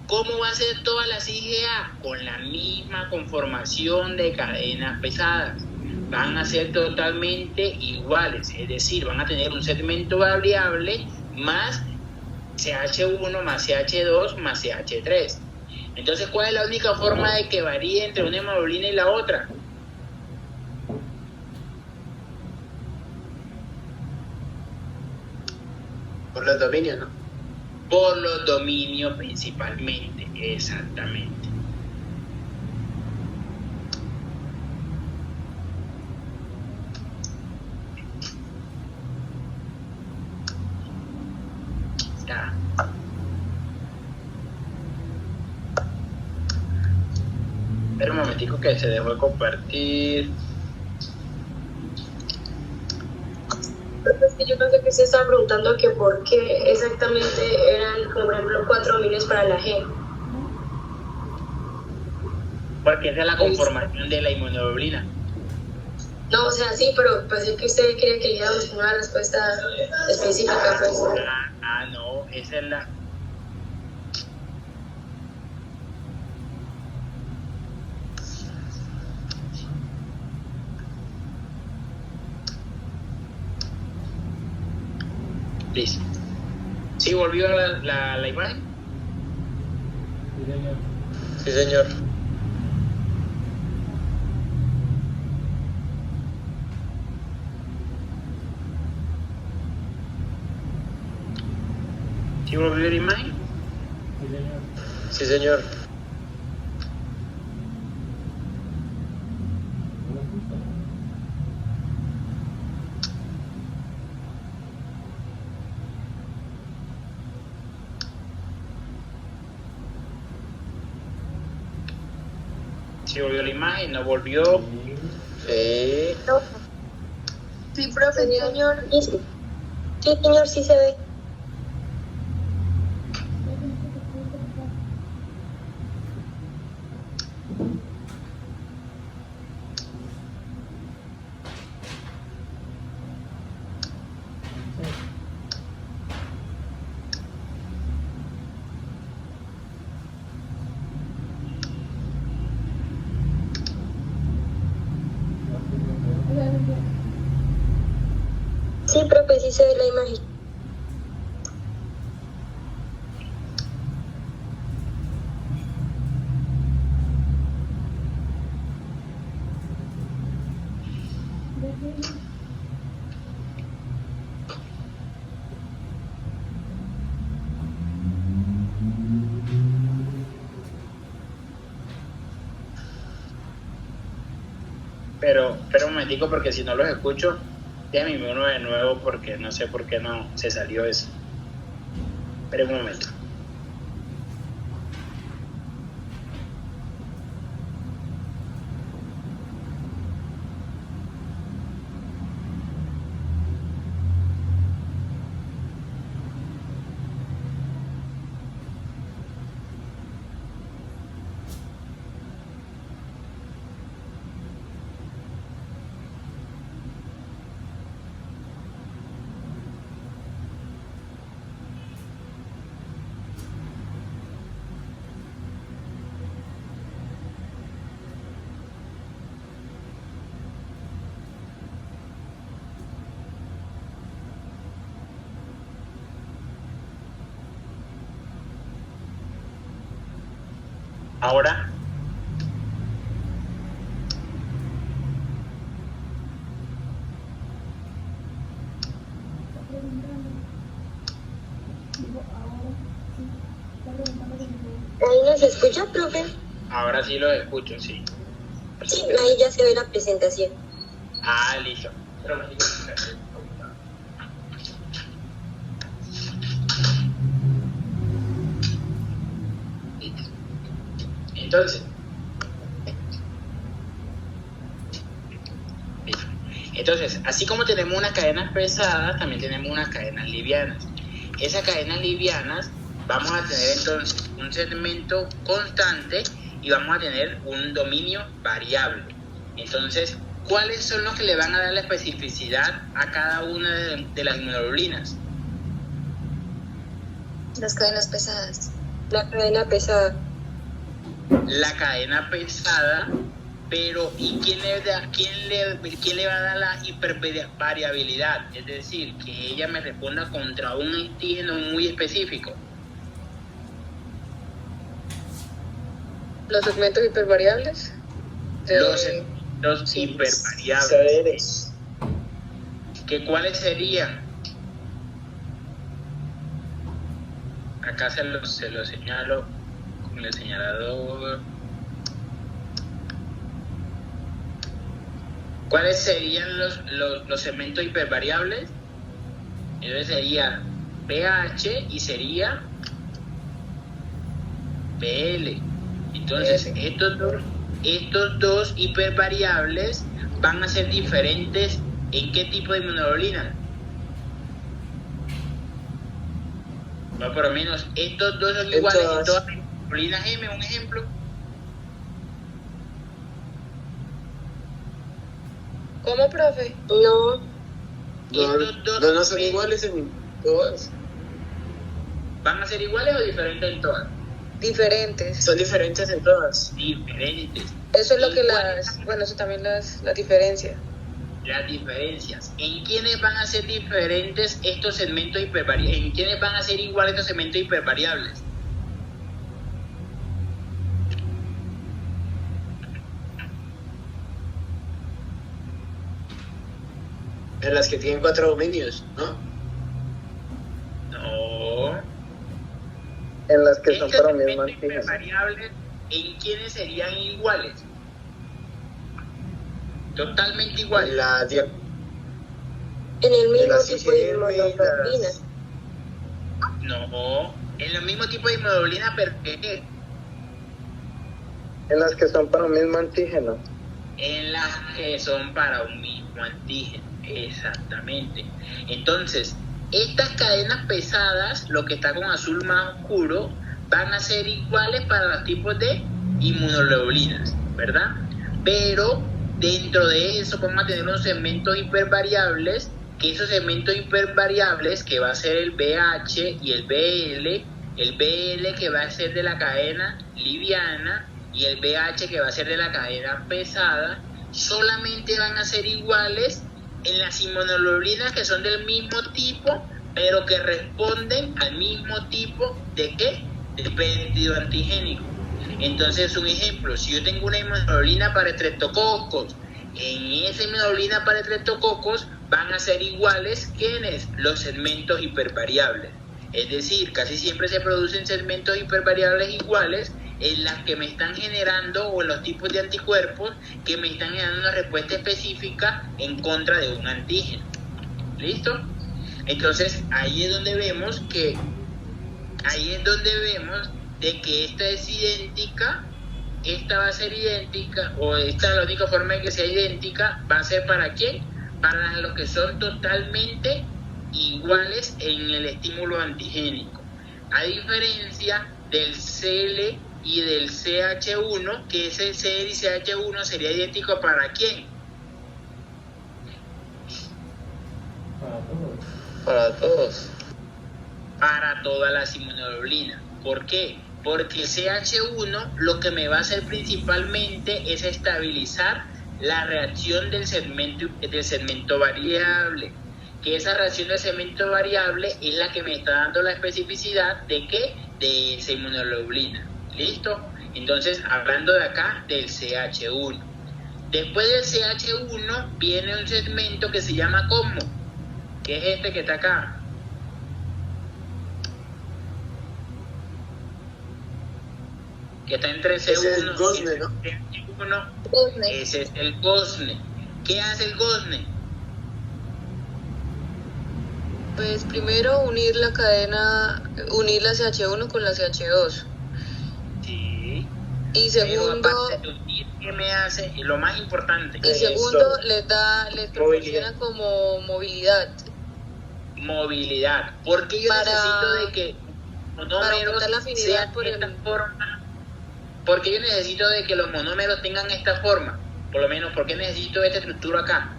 ¿Cómo va a ser todas las IgA? Con la misma conformación de cadenas pesadas. Van a ser totalmente iguales, es decir, van a tener un segmento variable más CH1 más CH2 más CH3. Entonces, ¿cuál es la única forma de que varíe entre una hemoglobina y la otra? Por los dominios, ¿no? Por los dominios principalmente, exactamente. Ya. Espera un momentico que se dejó de compartir. Es que yo pensé que se estaba preguntando que por qué exactamente eran, como por ejemplo, 4 dominios para la G. Porque esa es la conformación de la inmunoglobulina. No, o sea, sí, pero pues es que usted quería que diéramos una respuesta específica, pues. No, esa es la... Listo. ¿Sí volvió la imagen? Sí, señor. ¿Sí volvió la imagen? Sí, señor. Sí volvió la imagen, no volvió. Sí. Sí, profe, señor. Sí, señor, sí se ve. Sí, profe, sí se ve la imagen. Pero un momentico porque si no los escucho, déjame uno de nuevo porque no sé por qué no se salió eso. Esperen un momento. Ahora, ¿Ahí nos escucha, profe? ahora sí lo escucho, sí. Sí, ahí ya se ve la presentación. Ah, listo. Entonces, así como tenemos unas cadenas pesadas, también tenemos unas cadenas livianas. Esas cadenas livianas vamos a tener entonces un segmento constante y vamos a tener un dominio variable. Entonces, ¿cuáles son los que le van a dar la especificidad a cada una de las inmunoglobulinas? Las cadenas pesadas. La cadena pesada. La cadena pesada, pero ¿y quién le va a dar la hipervariabilidad? Es decir, que ella me responda contra un antígeno muy específico. Los segmentos hipervariables. Los hipervariables. Saberes. ¿Cuáles serían? Acá se lo señalo con el señalador. ¿Cuáles serían los segmentos hipervariables? Entonces sería pH y sería PL. Entonces estos dos hipervariables van a ser diferentes en qué tipo de inmunoglobulina. O por lo menos estos dos son iguales en todas las inmunoglobulinas M, un ejemplo. ¿Cómo, profe? No, No son iguales en todas. ¿Van a ser iguales o diferentes en todas? Diferentes. Son diferentes en todas. Diferentes. Eso es lo que ¿Cuáles? eso también las diferencia. Las diferencias. ¿En quiénes van a ser diferentes estos segmentos hipervariables? ¿En quiénes van a ser iguales estos segmentos hipervariables? En las que tienen 4 dominios, ¿no? No. En las que son Estos para mismo segmentos antígeno. hipervariables, ¿en quiénes serían iguales? Totalmente iguales. en el mismo las tipo de IgM y inmunoglobulina. No. En los mismos tipos de inmunoglobulina, pero ¿qué? En las que son para un mismo antígeno. En las que son para un mismo antígeno. Exactamente. Entonces, estas cadenas pesadas, lo que está con azul más oscuro, van a ser iguales para los tipos de inmunoglobulinas, ¿verdad? Pero dentro de eso vamos a tener unos segmentos hipervariables, que esos segmentos hipervariables, que va a ser el BH y el BL que va a ser de la cadena liviana y el BH que va a ser de la cadena pesada, solamente van a ser iguales en las inmunoglobulinas que son del mismo tipo, pero que responden al mismo tipo de ¿qué? De péptido antigénico. Entonces, un ejemplo, si yo tengo una inmunoglobulina para estreptococos, en esa inmunoglobulina para estreptococos van a ser iguales ¿quiénes? Los segmentos hipervariables. Es decir, casi siempre se producen segmentos hipervariables iguales en las que me están generando, o en los tipos de anticuerpos que me están generando una respuesta específica en contra de un antígeno. ¿Listo? Entonces ahí es donde vemos de que esta es idéntica, esta va a ser idéntica, o esta es la única forma de que sea idéntica, va a ser ¿para quién? Para los que son totalmente iguales en el estímulo antigénico. A diferencia del CL y del CH1, que ese CL y CH1 sería idéntico ¿para quién? Para todos. Para todas las inmunoglobulinas. ¿Por qué? Porque CH1 lo que me va a hacer principalmente es estabilizar la reacción del segmento variable. Que esa reacción del segmento variable es la que me está dando la especificidad de ¿qué? De esa inmunoglobulina. ¿Listo? Entonces, hablando de acá del CH1. Después del CH1 viene un segmento que se llama como, que es este que está acá. Que está entre C1 Ese es el gosne, ¿no? y CH1. Gosne. Ese es el gosne. ¿Qué hace el gosne? Pues primero unir la cadena, unir la CH1 con la CH2. Sí. Y Pero segundo, aparte de unir, ¿qué me hace? Y lo más importante, y segundo les proporciona como movilidad. movilidad. Porque yo Para- necesito de que los para monómeros aumentar la afinidad sean por de el- esta forma. Porque yo necesito de que los monómeros tengan esta forma. Por lo menos, porque necesito esta estructura acá.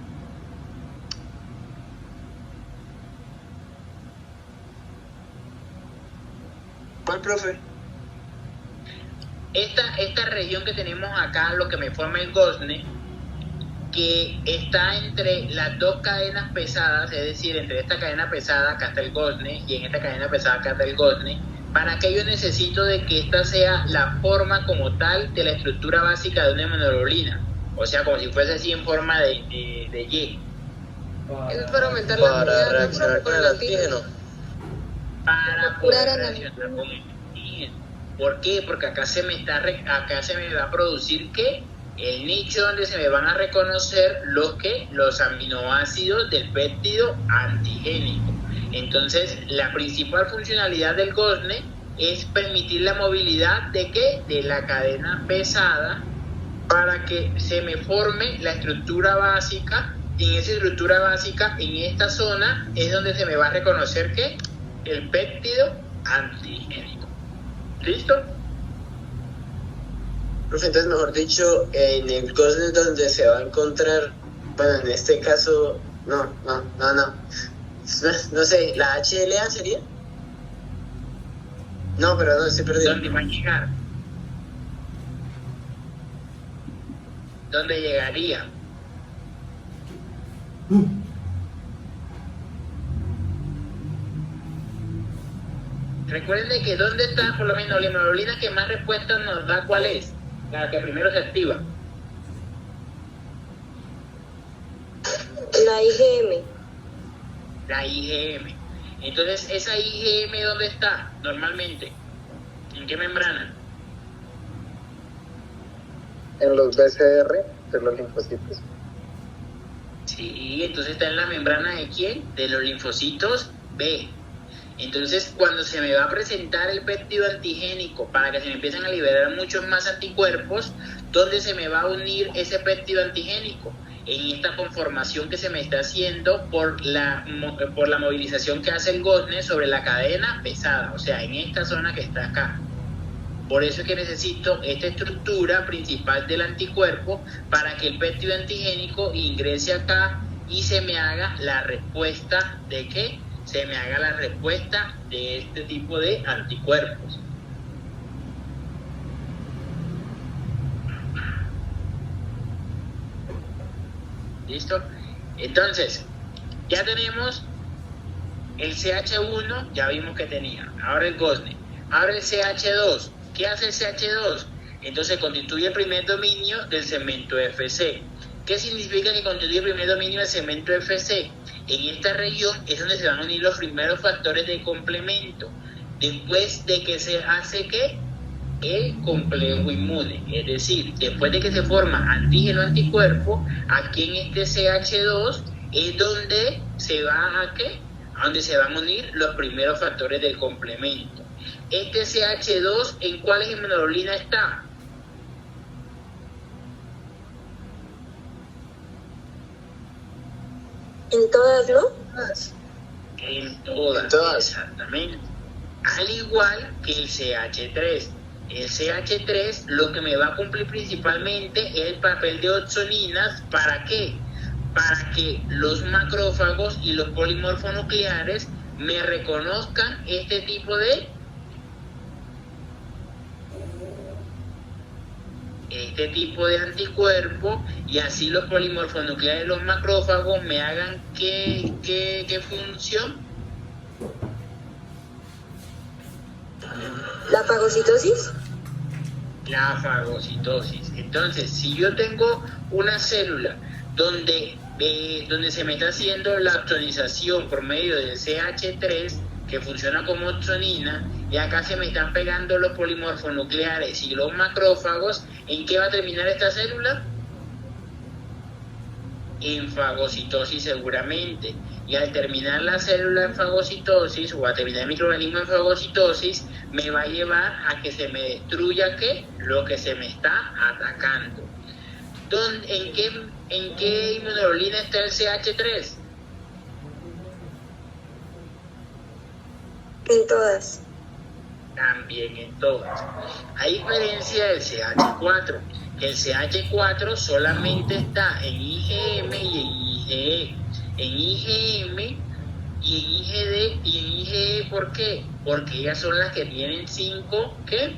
¿Cuál, profe? Esta región que tenemos acá, lo que me forma el gosne, que está entre las dos cadenas pesadas, es decir, entre esta cadena pesada, acá está el gosne, y en esta cadena pesada, acá está el gosne. Para que yo necesito de que esta sea la forma como tal de la estructura básica de una hemoglobina. O sea, como si fuese así en forma de Y. Eso es para aumentar la Para afinidad, ¿no? reaccionar con el antígeno. Para Curar poder a la reaccionar con el antígeno. ¿Por qué? Porque acá se me va a producir ¿qué? El nicho donde se me van a reconocer los aminoácidos del péptido antigénico. Entonces, la principal funcionalidad del gosne es permitir la movilidad de ¿qué? De la cadena pesada para que se me forme la estructura básica. Y en esa estructura básica, en esta zona, es donde se me va a reconocer ¿qué? El péptido antigénico. ¿Listo? Profe, entonces, mejor dicho, en el gosne donde se va a encontrar, bueno, en este caso, no sé, ¿la HLA sería? No, pero no, estoy perdido. ¿Dónde va a llegar? ¿Dónde llegaría? Recuerden de que dónde está, por lo menos, la hemoglobina que más respuesta nos da, ¿cuál es? La que primero se activa. La IgM. La IgM. Entonces, ¿esa IgM dónde está normalmente? ¿En qué membrana? En los BCR de los linfocitos. Sí, entonces está en la membrana ¿de quién? De los linfocitos B. Entonces, cuando se me va a presentar el péptido antigénico para que se me empiecen a liberar muchos más anticuerpos, ¿dónde se me va a unir ese péptido antigénico? En esta conformación que se me está haciendo por la movilización que hace el gosne sobre la cadena pesada, o sea, en esta zona que está acá. Por eso es que necesito esta estructura principal del anticuerpo para que el péptido antigénico ingrese acá y se me haga la respuesta de ¿qué? Se me haga la respuesta de este tipo de anticuerpos. ¿Listo? Entonces, ya tenemos el CH1, ya vimos que tenía. Ahora el gosne. Ahora el CH2. ¿Qué hace el CH2? Entonces constituye el primer dominio del segmento FC. ¿Qué significa que constituye el primer dominio del segmento FC? En esta región es donde se van a unir los primeros factores de complemento. Después de que se hace ¿qué? El complejo inmune. Es decir, después de que se forma antígeno-anticuerpo, aquí en este CH2 es donde se va a ¿qué? A donde se van a unir los primeros factores del complemento. Este CH2, ¿en cuáles inmunoglobulina está? En todas, ¿no? En todas, En todas. exactamente. Al igual que el CH3. El CH3 lo que me va a cumplir principalmente es el papel de oxoninas. ¿Para qué? Para que los macrófagos y los polimorfonucleares me reconozcan este tipo de anticuerpo, y así los polimorfonucleares de los macrófagos me hagan ¿qué función? La fagocitosis. La fagocitosis. Entonces, si yo tengo una célula donde se me está haciendo la opsonización por medio del CH3, que funciona como opsonina, y acá se me están pegando los polimorfos nucleares y los macrófagos, ¿en qué va a terminar esta célula? En fagocitosis seguramente. Y al terminar la célula en fagocitosis, o a terminar el microorganismo en fagocitosis, me va a llevar a que se me destruya ¿qué? Lo que se me está atacando. ¿En qué inmunoglobulina está el CH3? En todas. También en todas. A diferencia del CH4, que el CH4 solamente está en IgM y en IgE. En IgM y en IgD y en IgE, ¿por qué? Porque ellas son las que tienen 5 ¿qué?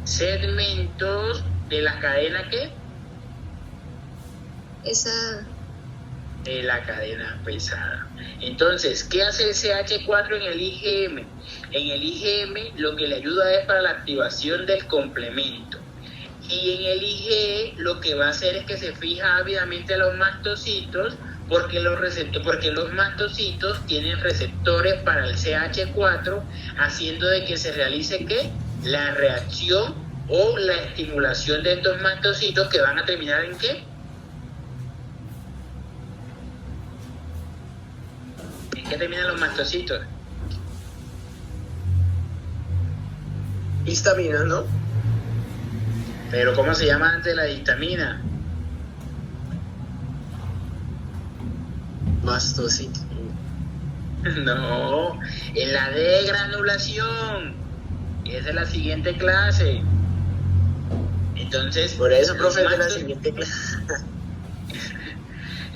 Segmentos de la cadena ¿qué? Esa. De la cadena pesada. Entonces, ¿qué hace el CH4 en el IgM? En el IgM lo que le ayuda es para la activación del complemento. Y en el IgE lo que va a hacer es que se fija ávidamente a los mastocitos, porque los mastocitos tienen receptores para el CH4, haciendo de que se realice ¿qué? La reacción o la estimulación de estos mastocitos, que van a terminar ¿en qué? ¿En qué terminan los mastocitos? Histamina, ¿no? Pero ¿cómo se llama antes la histamina? Mastocito. No, en la degranulación. Esa es la siguiente clase. Entonces, Por eso, profe, de la mastos- siguiente clase.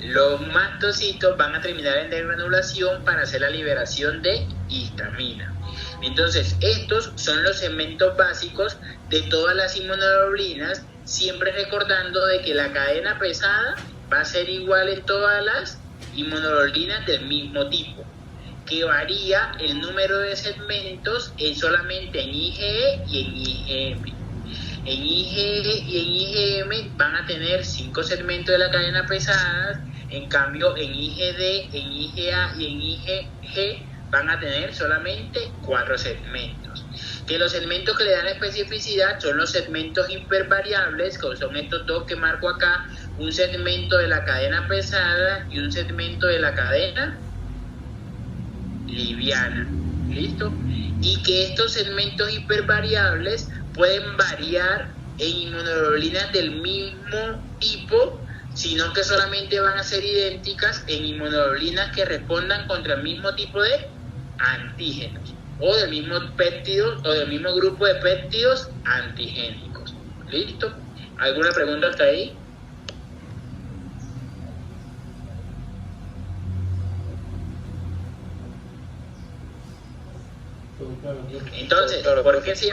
los mastocitos van a terminar en degranulación para hacer la liberación de histamina. Entonces, estos son los segmentos básicos de todas las inmunoglobulinas, siempre recordando de que la cadena pesada va a ser igual en todas las inmunoglobulinas del mismo tipo, que varía el número de segmentos solamente en IgE y en IgM. En IgE y en IgM van a tener 5 segmentos de la cadena pesada, en cambio en IgD, en IgA y en IgG van a tener solamente 4 segmentos. Que los segmentos que le dan especificidad son los segmentos hipervariables, que son estos dos que marco acá, un segmento de la cadena pesada y un segmento de la cadena liviana. ¿Listo? Y que estos segmentos hipervariables pueden variar en inmunoglobulinas del mismo tipo, sino que solamente van a ser idénticas en inmunoglobulinas que respondan contra el mismo tipo de antígenos, o del mismo péptido, o del mismo grupo de péptidos antigénicos. ¿Listo? ¿Alguna pregunta hasta ahí? Entonces, ¿por qué se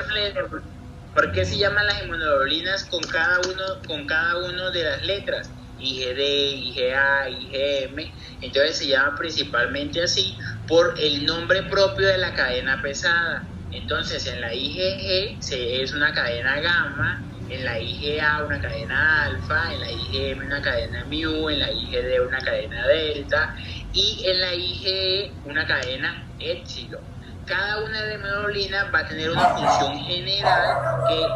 llaman las inmunoglobulinas con cada uno de las letras? IgD, IgA, IgM. Entonces se llama principalmente así por el nombre propio de la cadena pesada. Entonces en la IgG es una cadena gamma, en la IgA una cadena alfa, en la IgM una cadena mu, en la IgD una cadena delta y en la IgE una cadena épsilon. Cada una de las inmunoglobulinas va a tener una función general, que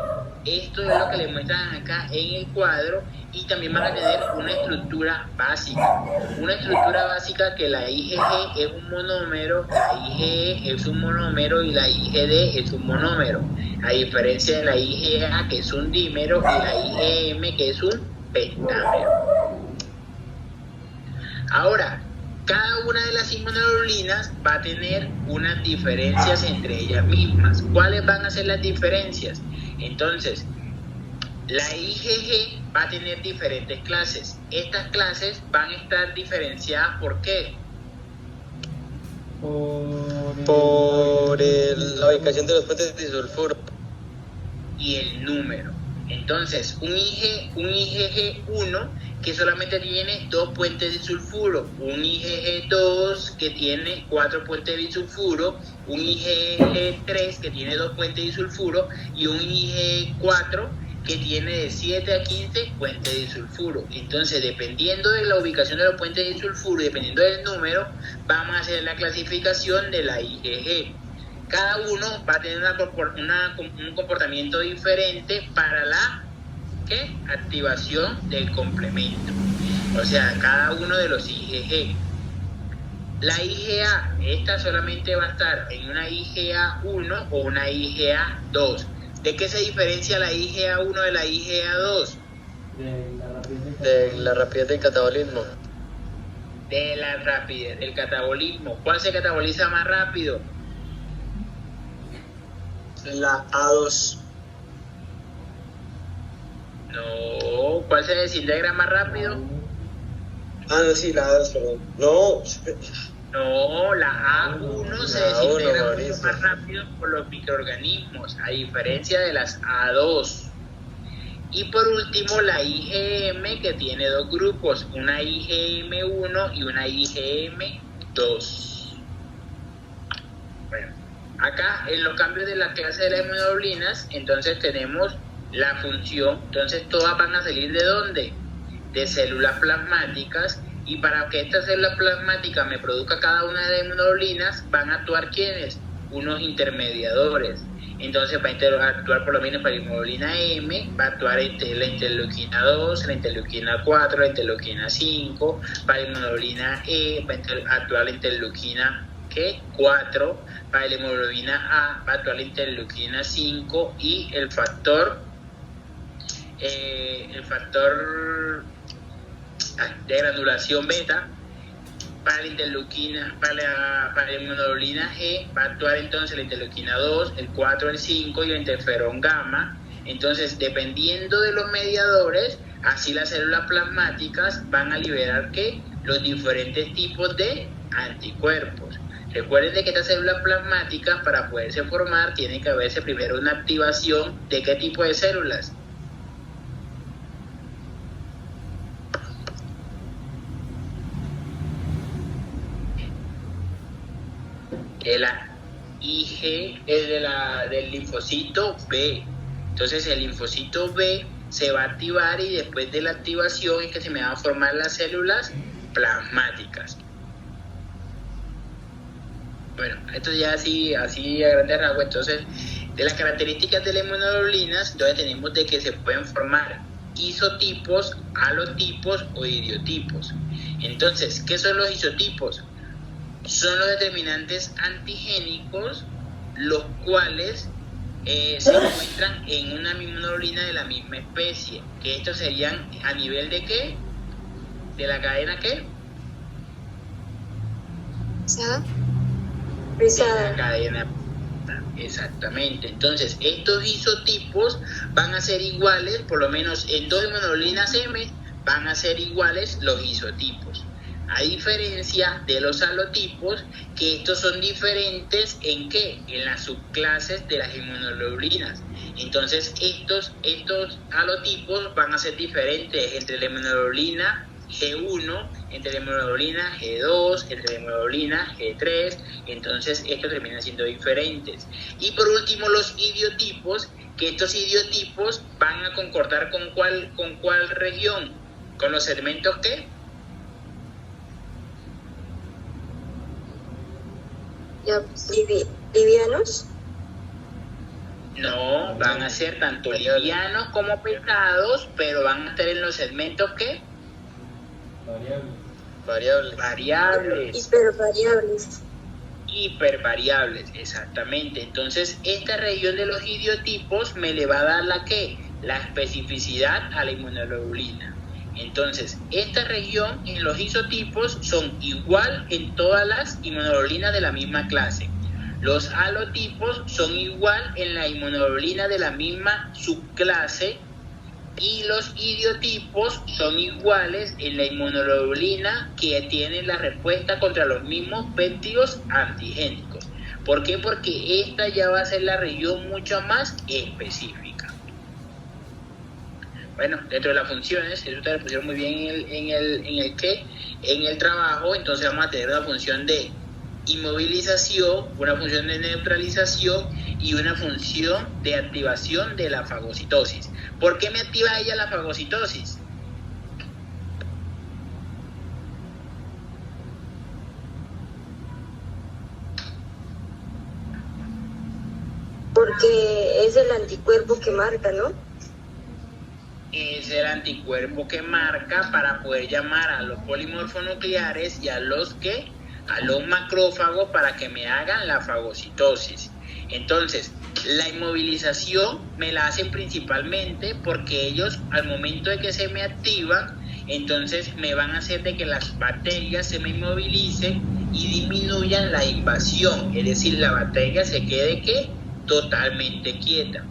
esto es lo que les muestran acá en el cuadro, y también van a tener una estructura básica. Una estructura básica que la IgG es un monómero, la IgE es un monómero y la IgD es un monómero. A diferencia de la IgA, que es un dímero, y la IgM, que es un pentámero. Ahora, cada una de las inmunoglobulinas va a tener unas diferencias entre ellas mismas. ¿Cuáles van a ser las diferencias? Entonces, la IgG va a tener diferentes clases. Estas clases van a estar diferenciadas ¿por qué? Por la ubicación de los puentes de disulfuro. Y el número. Entonces, un IgG1 que solamente tiene 2 puentes de sulfuro, un IgG2 que tiene 4 puentes de sulfuro, un IgG3 que tiene 2 puentes de sulfuro y un IgG4 que tiene de 7 a 15 puentes de sulfuro. Entonces, dependiendo de la ubicación de los puentes de sulfuro y dependiendo del número, vamos a hacer la clasificación de la IgG. Cada uno va a tener un comportamiento diferente para la activación del complemento. O sea, cada uno de los IgG. La IgA, esta solamente va a estar en una IgA1 o una IgA2. ¿De qué se diferencia la IgA1 de la IgA2? De la rapidez del catabolismo. De la rapidez del catabolismo. ¿Cuál se cataboliza más rápido? La A2. No. ¿Cuál se desintegra más rápido? Ah, no, sí, la A2, perdón. No. No, la A1 se La desintegra A1, mucho Mauricio. más rápido por los microorganismos, a diferencia de las A2. Y por último, la IgM, que tiene 2 grupos, una IgM1 y una IgM2. Bueno, acá en los cambios de la clase de las inmunoglobulinas, entonces tenemos la función, entonces todas van a salir ¿de dónde? De células plasmáticas, y para que esta célula plasmática me produzca cada una de las inmunoglobulinas, van a actuar ¿quiénes? Unos intermediadores. Entonces va a actuar por lo menos para la inmunoglobulina M, va a actuar la interleuquina 2, la interleuquina 4, la interleuquina 5, para la inmunoglobulina E va a actuar la interleuquina 4, para la hemoglobina A va a actuar la interleuquina 5 y el factor de granulación beta para la interleuquina, para la inmunoglobulina G va a actuar entonces la interleuquina 2, el 4, el 5 y el interferón gamma. Entonces, dependiendo de los mediadores, así las células plasmáticas van a liberar ¿qué? Los diferentes tipos de anticuerpos. Recuerden de que estas células plasmáticas, para poderse formar, tiene que haberse primero una activación de qué tipo de células. De la IG es del linfocito B. Entonces el linfocito B se va a activar y después de la activación es que se me van a formar las células plasmáticas. Bueno, esto ya así a grandes rasgos. Entonces, de las características de las inmunoglobulinas, entonces tenemos de que se pueden formar isotipos, alotipos o idiotipos. Entonces, ¿qué son los isotipos? Son los determinantes antigénicos, los cuales se encuentran en una inmunoglobulina de la misma especie, que estos serían a nivel de ¿qué? De la cadena ¿qué? Pesada. De la cadena. Exactamente. Entonces, estos isotipos van a ser iguales, por lo menos en 2 inmunoglobulinas M, van a ser iguales los isotipos. A diferencia de los alotipos, que estos son diferentes ¿en qué? En las subclases de las inmunoglobulinas. Entonces, estos alotipos van a ser diferentes entre la inmunoglobulina G1, entre la inmunoglobulina G2, entre la inmunoglobulina G3. Entonces, estos terminan siendo diferentes. Y por último, los idiotipos, que estos idiotipos van a concordar con cuál región, con los segmentos ¿qué? ¿Livianos? No, van a ser tanto livianos como pesados, pero van a estar en los segmentos ¿qué? Variables. Hipervariables, exactamente. Entonces, esta región de los idiotipos me le va a dar la ¿qué? La especificidad a la inmunoglobulina. Entonces, esta región en los isotipos son igual en todas las inmunoglobulinas de la misma clase. Los alotipos son igual en la inmunoglobulina de la misma subclase y los idiotipos son iguales en la inmunoglobulina que tiene la respuesta contra los mismos péptidos antigénicos. ¿Por qué? Porque esta ya va a ser la región mucho más específica. bueno, dentro de las funciones, eso te lo pusieron muy bien en el trabajo. Entonces vamos a tener una función de inmovilización, una función de neutralización y una función de activación de la fagocitosis. ¿Por qué me activa ella la fagocitosis? Porque es el anticuerpo que marca, ¿no? Es el anticuerpo que marca para poder llamar a los polimorfonucleares y a los macrófagos para que me hagan la fagocitosis. Entonces, la inmovilización me la hacen principalmente porque ellos, al momento de que se me activan, entonces me van a hacer de que las bacterias se me inmovilicen y disminuyan la invasión, es decir, la bacteria se quede ¿qué? Totalmente quieta.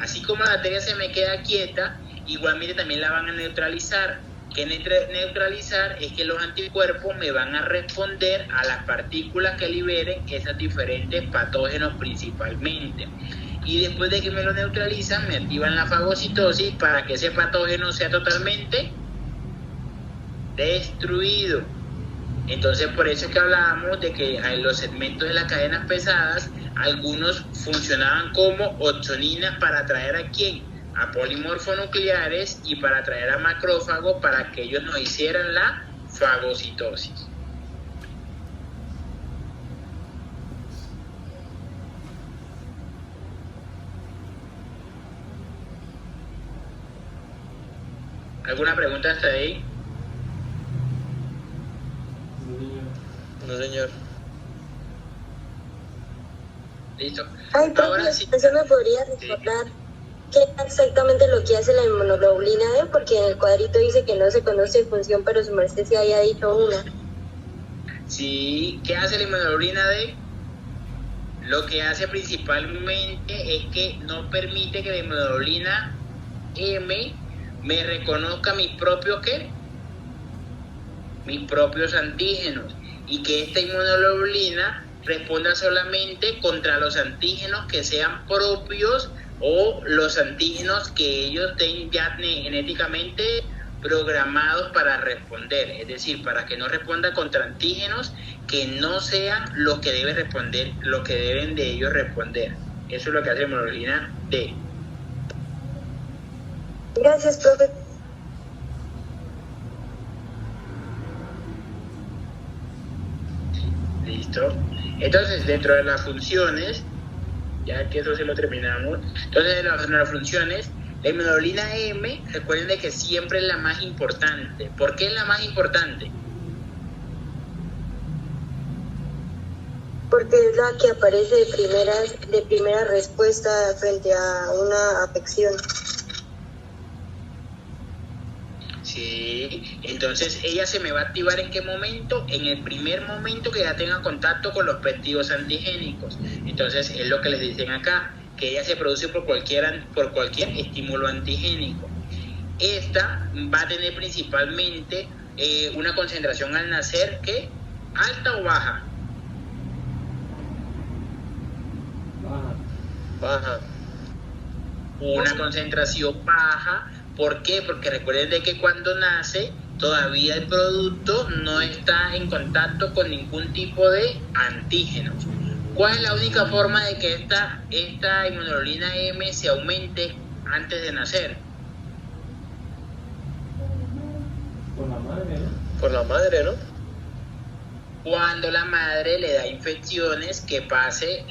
Así como la bacteria se me queda quieta, igualmente también la van a neutralizar. Que neutralizar es que los anticuerpos me van a responder a las partículas que liberen esos diferentes patógenos principalmente. Y después de que me lo neutralizan, me activan la fagocitosis para que ese patógeno sea totalmente destruido. Entonces, por eso es que hablábamos de que en los segmentos de las cadenas pesadas, algunos funcionaban como opsoninas para atraer a ¿quién? A polimorfonucleares y para atraer a macrófagos para que ellos nos hicieran la fagocitosis. ¿Alguna pregunta hasta ahí? No, señor. Listo. Ay, Ahora profe, sí. ¿eso me podría recordar qué es exactamente lo que hace la inmunoglobulina D? Porque en el cuadrito dice que no se conoce función, pero su merced sí había dicho una. Sí, ¿qué hace la inmunoglobulina D? Lo que hace principalmente es que no permite que la inmunoglobulina M me reconozca mis propios ¿qué? Mis propios antígenos, y que esta inmunoglobulina responda solamente contra los antígenos que sean propios o los antígenos que ellos tengan ya genéticamente programados para responder, es decir, para que no responda contra antígenos que no sean los que deben responder, lo que deben de ellos responder. Eso es lo que hace la inmunoglobulina D. Gracias, profe. Listo. Entonces, dentro de las funciones, ya que eso se lo terminamos, entonces dentro de las funciones, la inmunoglobulina M, recuerden de que siempre es la más importante. ¿Por qué es la más importante? Porque es la que aparece de primera respuesta frente a una afección. Sí, entonces ella se me va a activar ¿en qué momento? En el primer momento que ya tenga contacto con los péptidos antigénicos. Entonces es lo que les dicen acá, que ella se produce por cualquier estímulo antigénico. Esta va a tener principalmente una concentración al nacer que alta o baja. Baja. Una concentración baja. ¿Por qué? Porque recuerden de que cuando nace todavía el producto no está en contacto con ningún tipo de antígenos. ¿Cuál es la única forma de que esta inmunoglobulina M se aumente antes de nacer? Por la madre, ¿no? Cuando la madre le da infecciones que pase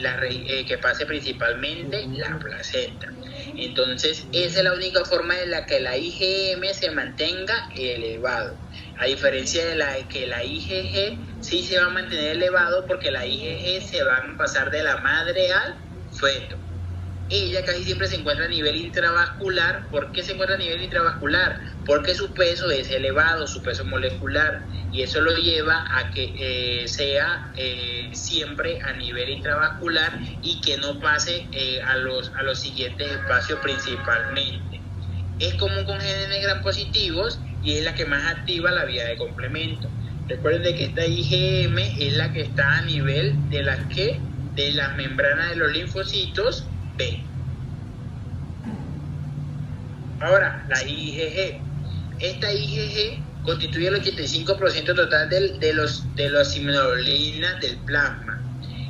principalmente la placenta. Entonces, esa es la única forma en la que la IgM se mantenga elevado. A diferencia de que la IgG sí se va a mantener elevado, porque la IgG se va a pasar de la madre al feto. Ella casi siempre se encuentra a nivel intravascular. ¿Por qué se encuentra a nivel intravascular? Porque su peso es elevado, su peso molecular, y eso lo lleva a que sea siempre a nivel intravascular y que no pase a los siguientes espacios principalmente. Es común con genes gram positivos y es la que más activa la vía de complemento. Recuerden de que esta IgM es la que está a nivel de las membranas de los linfocitos B. Ahora, la IgG. Esta IgG constituye el 85% total de las inmunoglobulinas del plasma.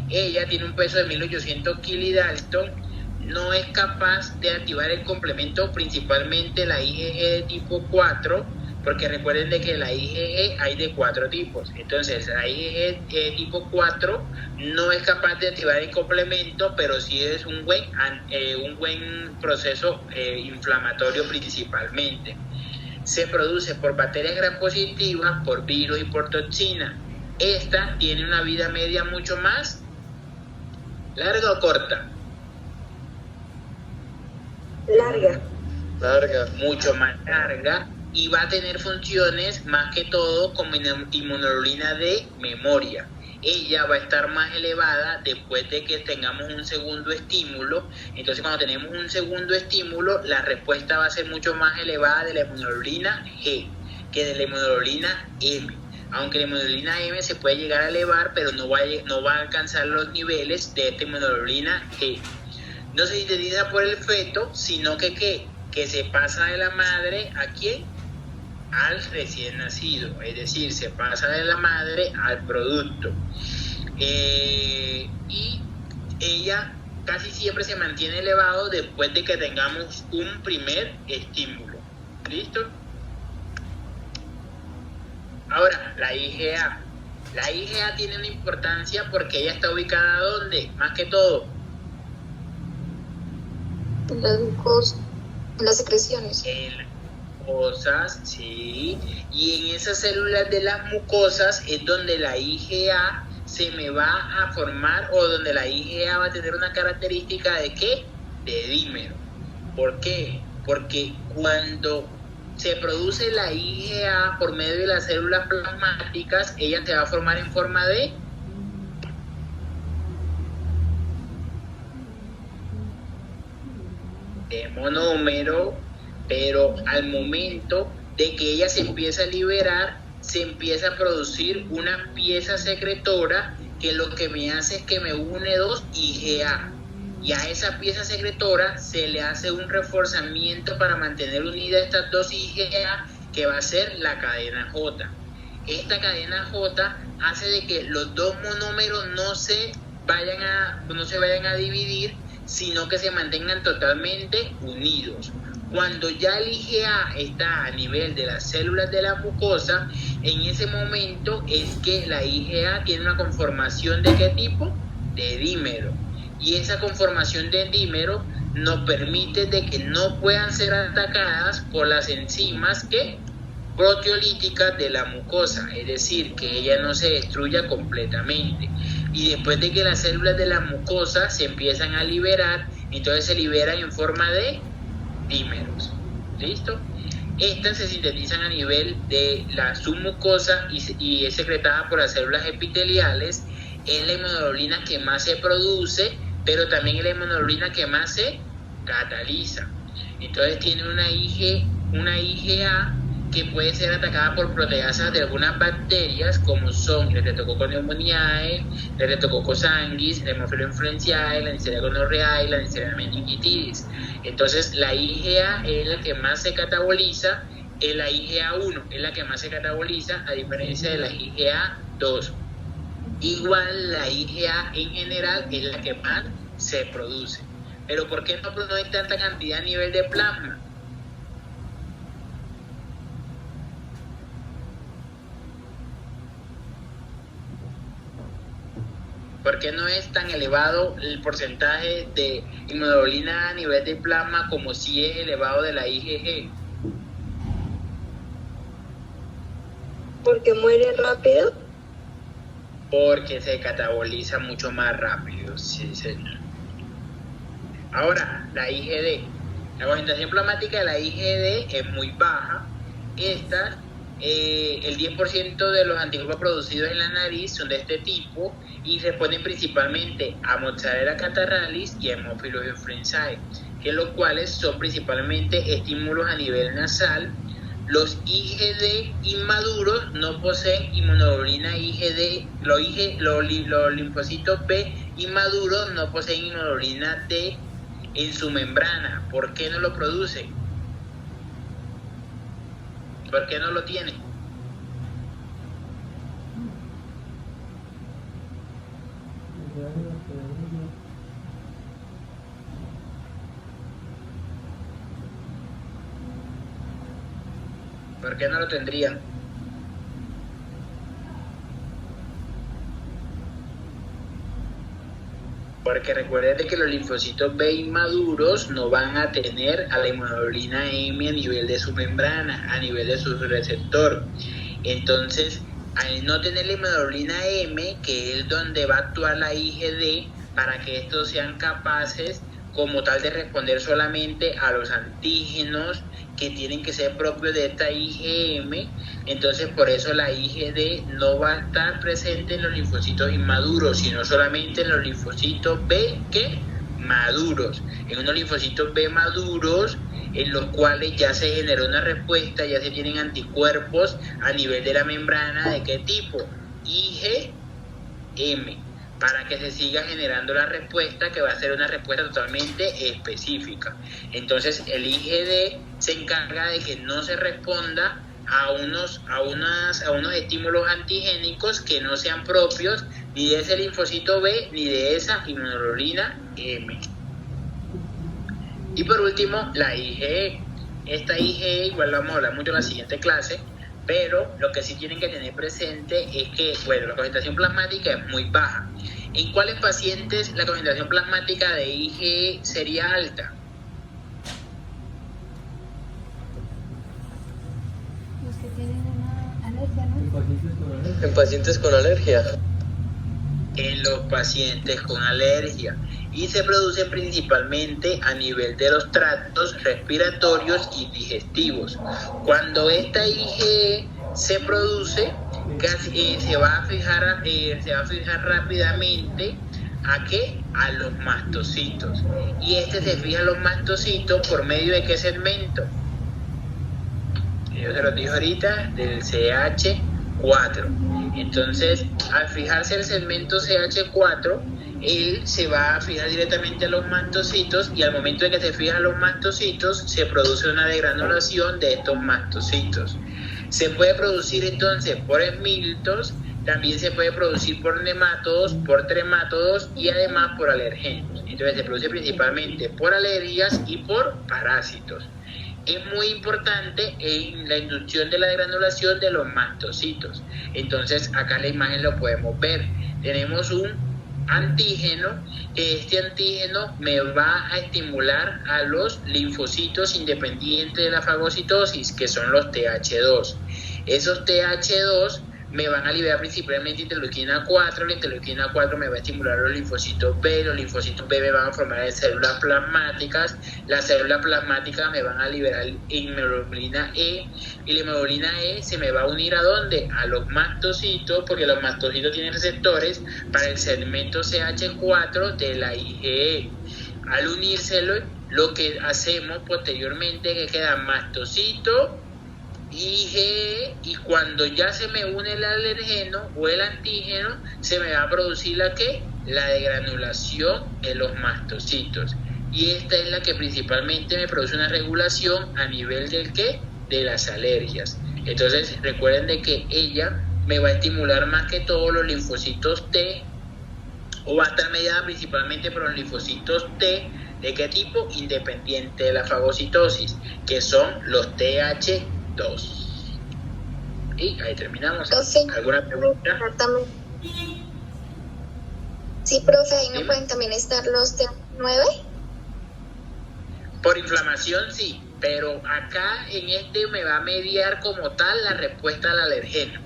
Ella tiene un peso de 1800 kilodalton, no es capaz de activar el complemento, principalmente la IgG de tipo 4, porque recuerden de que la IgG hay de 4 tipos. Entonces, la IgG de tipo 4 no es capaz de activar el complemento, pero sí es un buen proceso inflamatorio principalmente. Se produce por bacterias gram positivas, por virus y por toxina. Esta tiene una vida media mucho más larga o corta. Larga. Mucho más larga, y va a tener funciones más que todo como inmunoglobulina de memoria. Ella va a estar más elevada después de que tengamos un segundo estímulo. Entonces, cuando tenemos un segundo estímulo, la respuesta va a ser mucho más elevada de la inmunoglobulina G que de la inmunoglobulina M. Aunque la inmunoglobulina M se puede llegar a elevar, pero no va a alcanzar los niveles de esta inmunoglobulina G. No se sintetiza por el feto, sino que se pasa de la madre ¿a quién? Al recién nacido, es decir, se pasa de la madre al producto. Y ella casi siempre se mantiene elevado después de que tengamos un primer estímulo. ¿Listo? Ahora, la IgA. La IgA tiene una importancia porque ella está ubicada ¿dónde? Más que todo. En las mucosas, en las secreciones. En las mucosas, sí. Y en esas células de las mucosas es donde la IgA se me va a formar, o donde la IgA va a tener una característica de ¿qué? De dímero. ¿Por qué? Porque cuando se produce la IgA por medio de las células plasmáticas, ella se va a formar en forma de monómero, pero al momento de que ella se empieza a liberar, se empieza a producir una pieza secretora que lo que me hace es que me une dos IgA, y a esa pieza secretora se le hace un reforzamiento para mantener unidas estas dos IgA, que va a ser la cadena J. Esta cadena J hace de que los dos monómeros no se vayan a dividir, sino que se mantengan totalmente unidos. Cuando ya el IgA está a nivel de las células de la mucosa, en ese momento es que la IgA tiene una conformación ¿de qué tipo? De dímero. Y esa conformación de dímero nos permite de que no puedan ser atacadas por las enzimas que proteolíticas de la mucosa, es decir, que ella no se destruya completamente. Y después de que las células de la mucosa se empiezan a liberar, entonces se liberan en forma de dímeros. ¿Listo? Estas se sintetizan a nivel de la submucosa y es secretada por las células epiteliales. Es la inmunoglobulina que más se produce, pero también es la inmunoglobulina que más se cataliza. Entonces tiene una IgA que puede ser atacada por proteasas de algunas bacterias, como son el Streptococcus pneumoniae, el Streptococcus sanguis, el Haemophilus influenzae, la Neisseria gonorrhoeae y la Neisseria meningitidis. Entonces la IgA es la que más se cataboliza, la IgA1 es la que más se cataboliza, a diferencia de la IgA2. Igual la IgA en general es la que más se produce. Pero ¿por qué no hay tanta cantidad a nivel de plasma? ¿Por qué no es tan elevado el porcentaje de inmunoglobulina a nivel de plasma como si es elevado de la IgG? ¿Porque muere rápido? Porque se cataboliza mucho más rápido, sí señor. Ahora, la IgD. La concentración plasmática de la IgD es muy baja. Esta, el 10% de los anticuerpos producidos en la nariz son de este tipo y responden principalmente a Mozzarella catarrhalis y a Haemophilus influenzae, que los cuales son principalmente estímulos a nivel nasal. Los IgD inmaduros no poseen inmunoglobulina IgD, los linfocitos B inmaduros no poseen inmunoglobulina D en su membrana. ¿Por qué no lo producen? ¿Por qué no lo tiene? ¿Por qué no lo tendría? Porque recuerden que los linfocitos B inmaduros no van a tener a la inmunoglobulina M a nivel de su membrana, a nivel de su receptor. Entonces, al no tener la inmunoglobulina M, que es donde va a actuar la IgD, para que estos sean capaces como tal de responder solamente a los antígenos que tienen que ser propios de esta IgM, entonces por eso la IgD no va a estar presente en los linfocitos inmaduros, sino solamente en los linfocitos B que maduros. En unos linfocitos B maduros, en los cuales ya se generó una respuesta, ya se tienen anticuerpos a nivel de la membrana, ¿de qué tipo? IgM, para que se siga generando la respuesta, que va a ser una respuesta totalmente específica. Entonces el IgD se encarga de que no se responda a unos estímulos antigénicos que no sean propios ni de ese linfocito B ni de esa inmunoglobulina M. Y por último, la IgE. Esta IgE igual vamos a hablar mucho en la siguiente clase, pero lo que sí tienen que tener presente es que, bueno, la concentración plasmática es muy baja. ¿En cuáles pacientes la concentración plasmática de IgE sería alta? Los que tienen una alergia, ¿no? En pacientes con alergia. En los pacientes con alergia. Y se produce principalmente a nivel de los tractos respiratorios y digestivos. Cuando esta IgE se produce, se va a fijar rápidamente ¿a qué? A los mastocitos. Y se fija a los mastocitos por medio de qué segmento. Yo se los dije ahorita, del CH4. Entonces, al fijarse el segmento CH4, él se va a fijar directamente a los mastocitos, y al momento de que se fija a los mastocitos, se produce una degranulación de estos mastocitos. Se puede producir entonces por esmiltos, también se puede producir por nemátodos, por tremátodos y además por alergenos. Entonces se produce principalmente por alergias y por parásitos. Es muy importante en la inducción de la degranulación de los mastocitos. Entonces acá en la imagen lo podemos ver. Tenemos un antígeno, que este antígeno me va a estimular a los linfocitos independientes de la fagocitosis, que son los TH2. Esos TH2 me van a liberar principalmente interleuquina 4, la interleuquina 4 me va a estimular los linfocitos B me van a formar células plasmáticas, las células plasmáticas me van a liberar inmunoglobulina E, y la inmunoglobulina E se me va a unir ¿a dónde? A los mastocitos, porque los mastocitos tienen receptores para el segmento CH4 de la IgE. Al unírselo, lo que hacemos posteriormente es que queda mastocito, IgE, y cuando ya se me une el alergeno o el antígeno, se me va a producir la degranulación de los mastocitos, y esta es la que principalmente me produce una regulación a nivel del de las alergias. Entonces recuerden de que ella me va a estimular más que todo los linfocitos T, o va a estar mediada principalmente por los linfocitos T. ¿De qué tipo? Independiente de la fagocitosis, que son los TH2. Y ahí terminamos. Profe, ¿Alguna pregunta? Exactamente. Sí, profe, ahí no pueden también estar los T9. Por inflamación sí, pero acá en este me va a mediar como tal la respuesta al alergeno.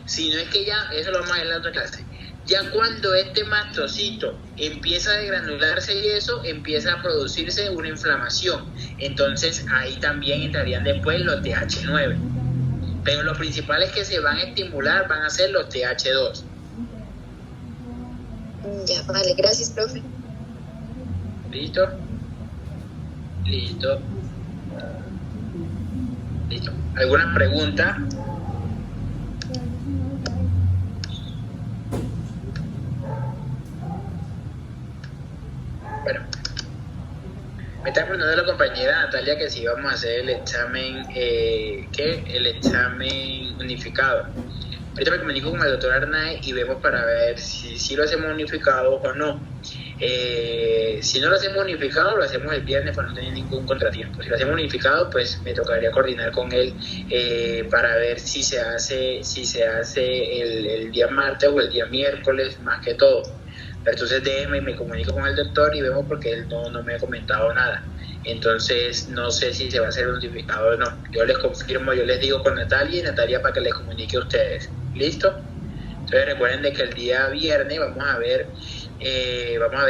Si no es que ya, eso lo vamos a ver en la otra clase. Ya cuando este mastocito empieza a degranularse y eso, empieza a producirse una inflamación. Entonces ahí también entrarían después los TH9. Pero los principales que se van a estimular van a ser los TH2. Ya, vale, gracias, profe. ¿Listo? Listo. Listo. ¿Alguna pregunta? Bueno, Me está preguntando la compañera Natalia que si vamos a hacer el examen, el examen unificado. Ahorita me comunico con el doctor Arnay y vemos para ver si lo hacemos unificado o no. Si no lo hacemos unificado, lo hacemos el viernes para no tener ningún contratiempo. Si lo hacemos unificado, pues me tocaría coordinar con él para ver si se hace el día martes o el día miércoles, más que todo. Pero entonces déjeme y me comunico con el doctor y vemos porque él no me ha comentado nada. Entonces no sé si se va a hacer unificado o no. Yo les confirmo, yo les digo con Natalia y Natalia para que les comunique a ustedes. ¿Listo? Entonces recuerden de que el día viernes vamos a ver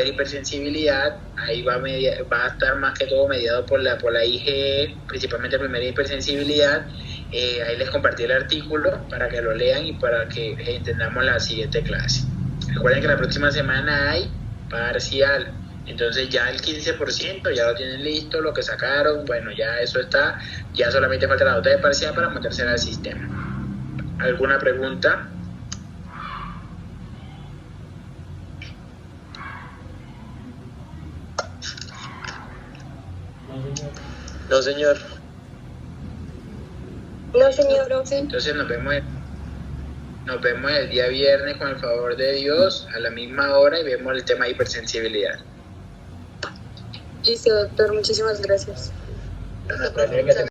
hipersensibilidad. Ahí va a estar más que todo mediado por la IgE, principalmente primera hipersensibilidad. Ahí les compartí el artículo para que lo lean y para que entendamos la siguiente clase. Recuerden que la próxima semana hay parcial, entonces ya el 15% ya lo tienen listo, lo que sacaron, bueno, ya eso está, ya solamente falta la nota de parcial para meterse al sistema. ¿Alguna pregunta? No, señor. No, señor. Entonces nos vemos el día viernes con el favor de Dios a la misma hora y vemos el tema de hipersensibilidad. Listo, doctor. Muchísimas gracias. Bueno,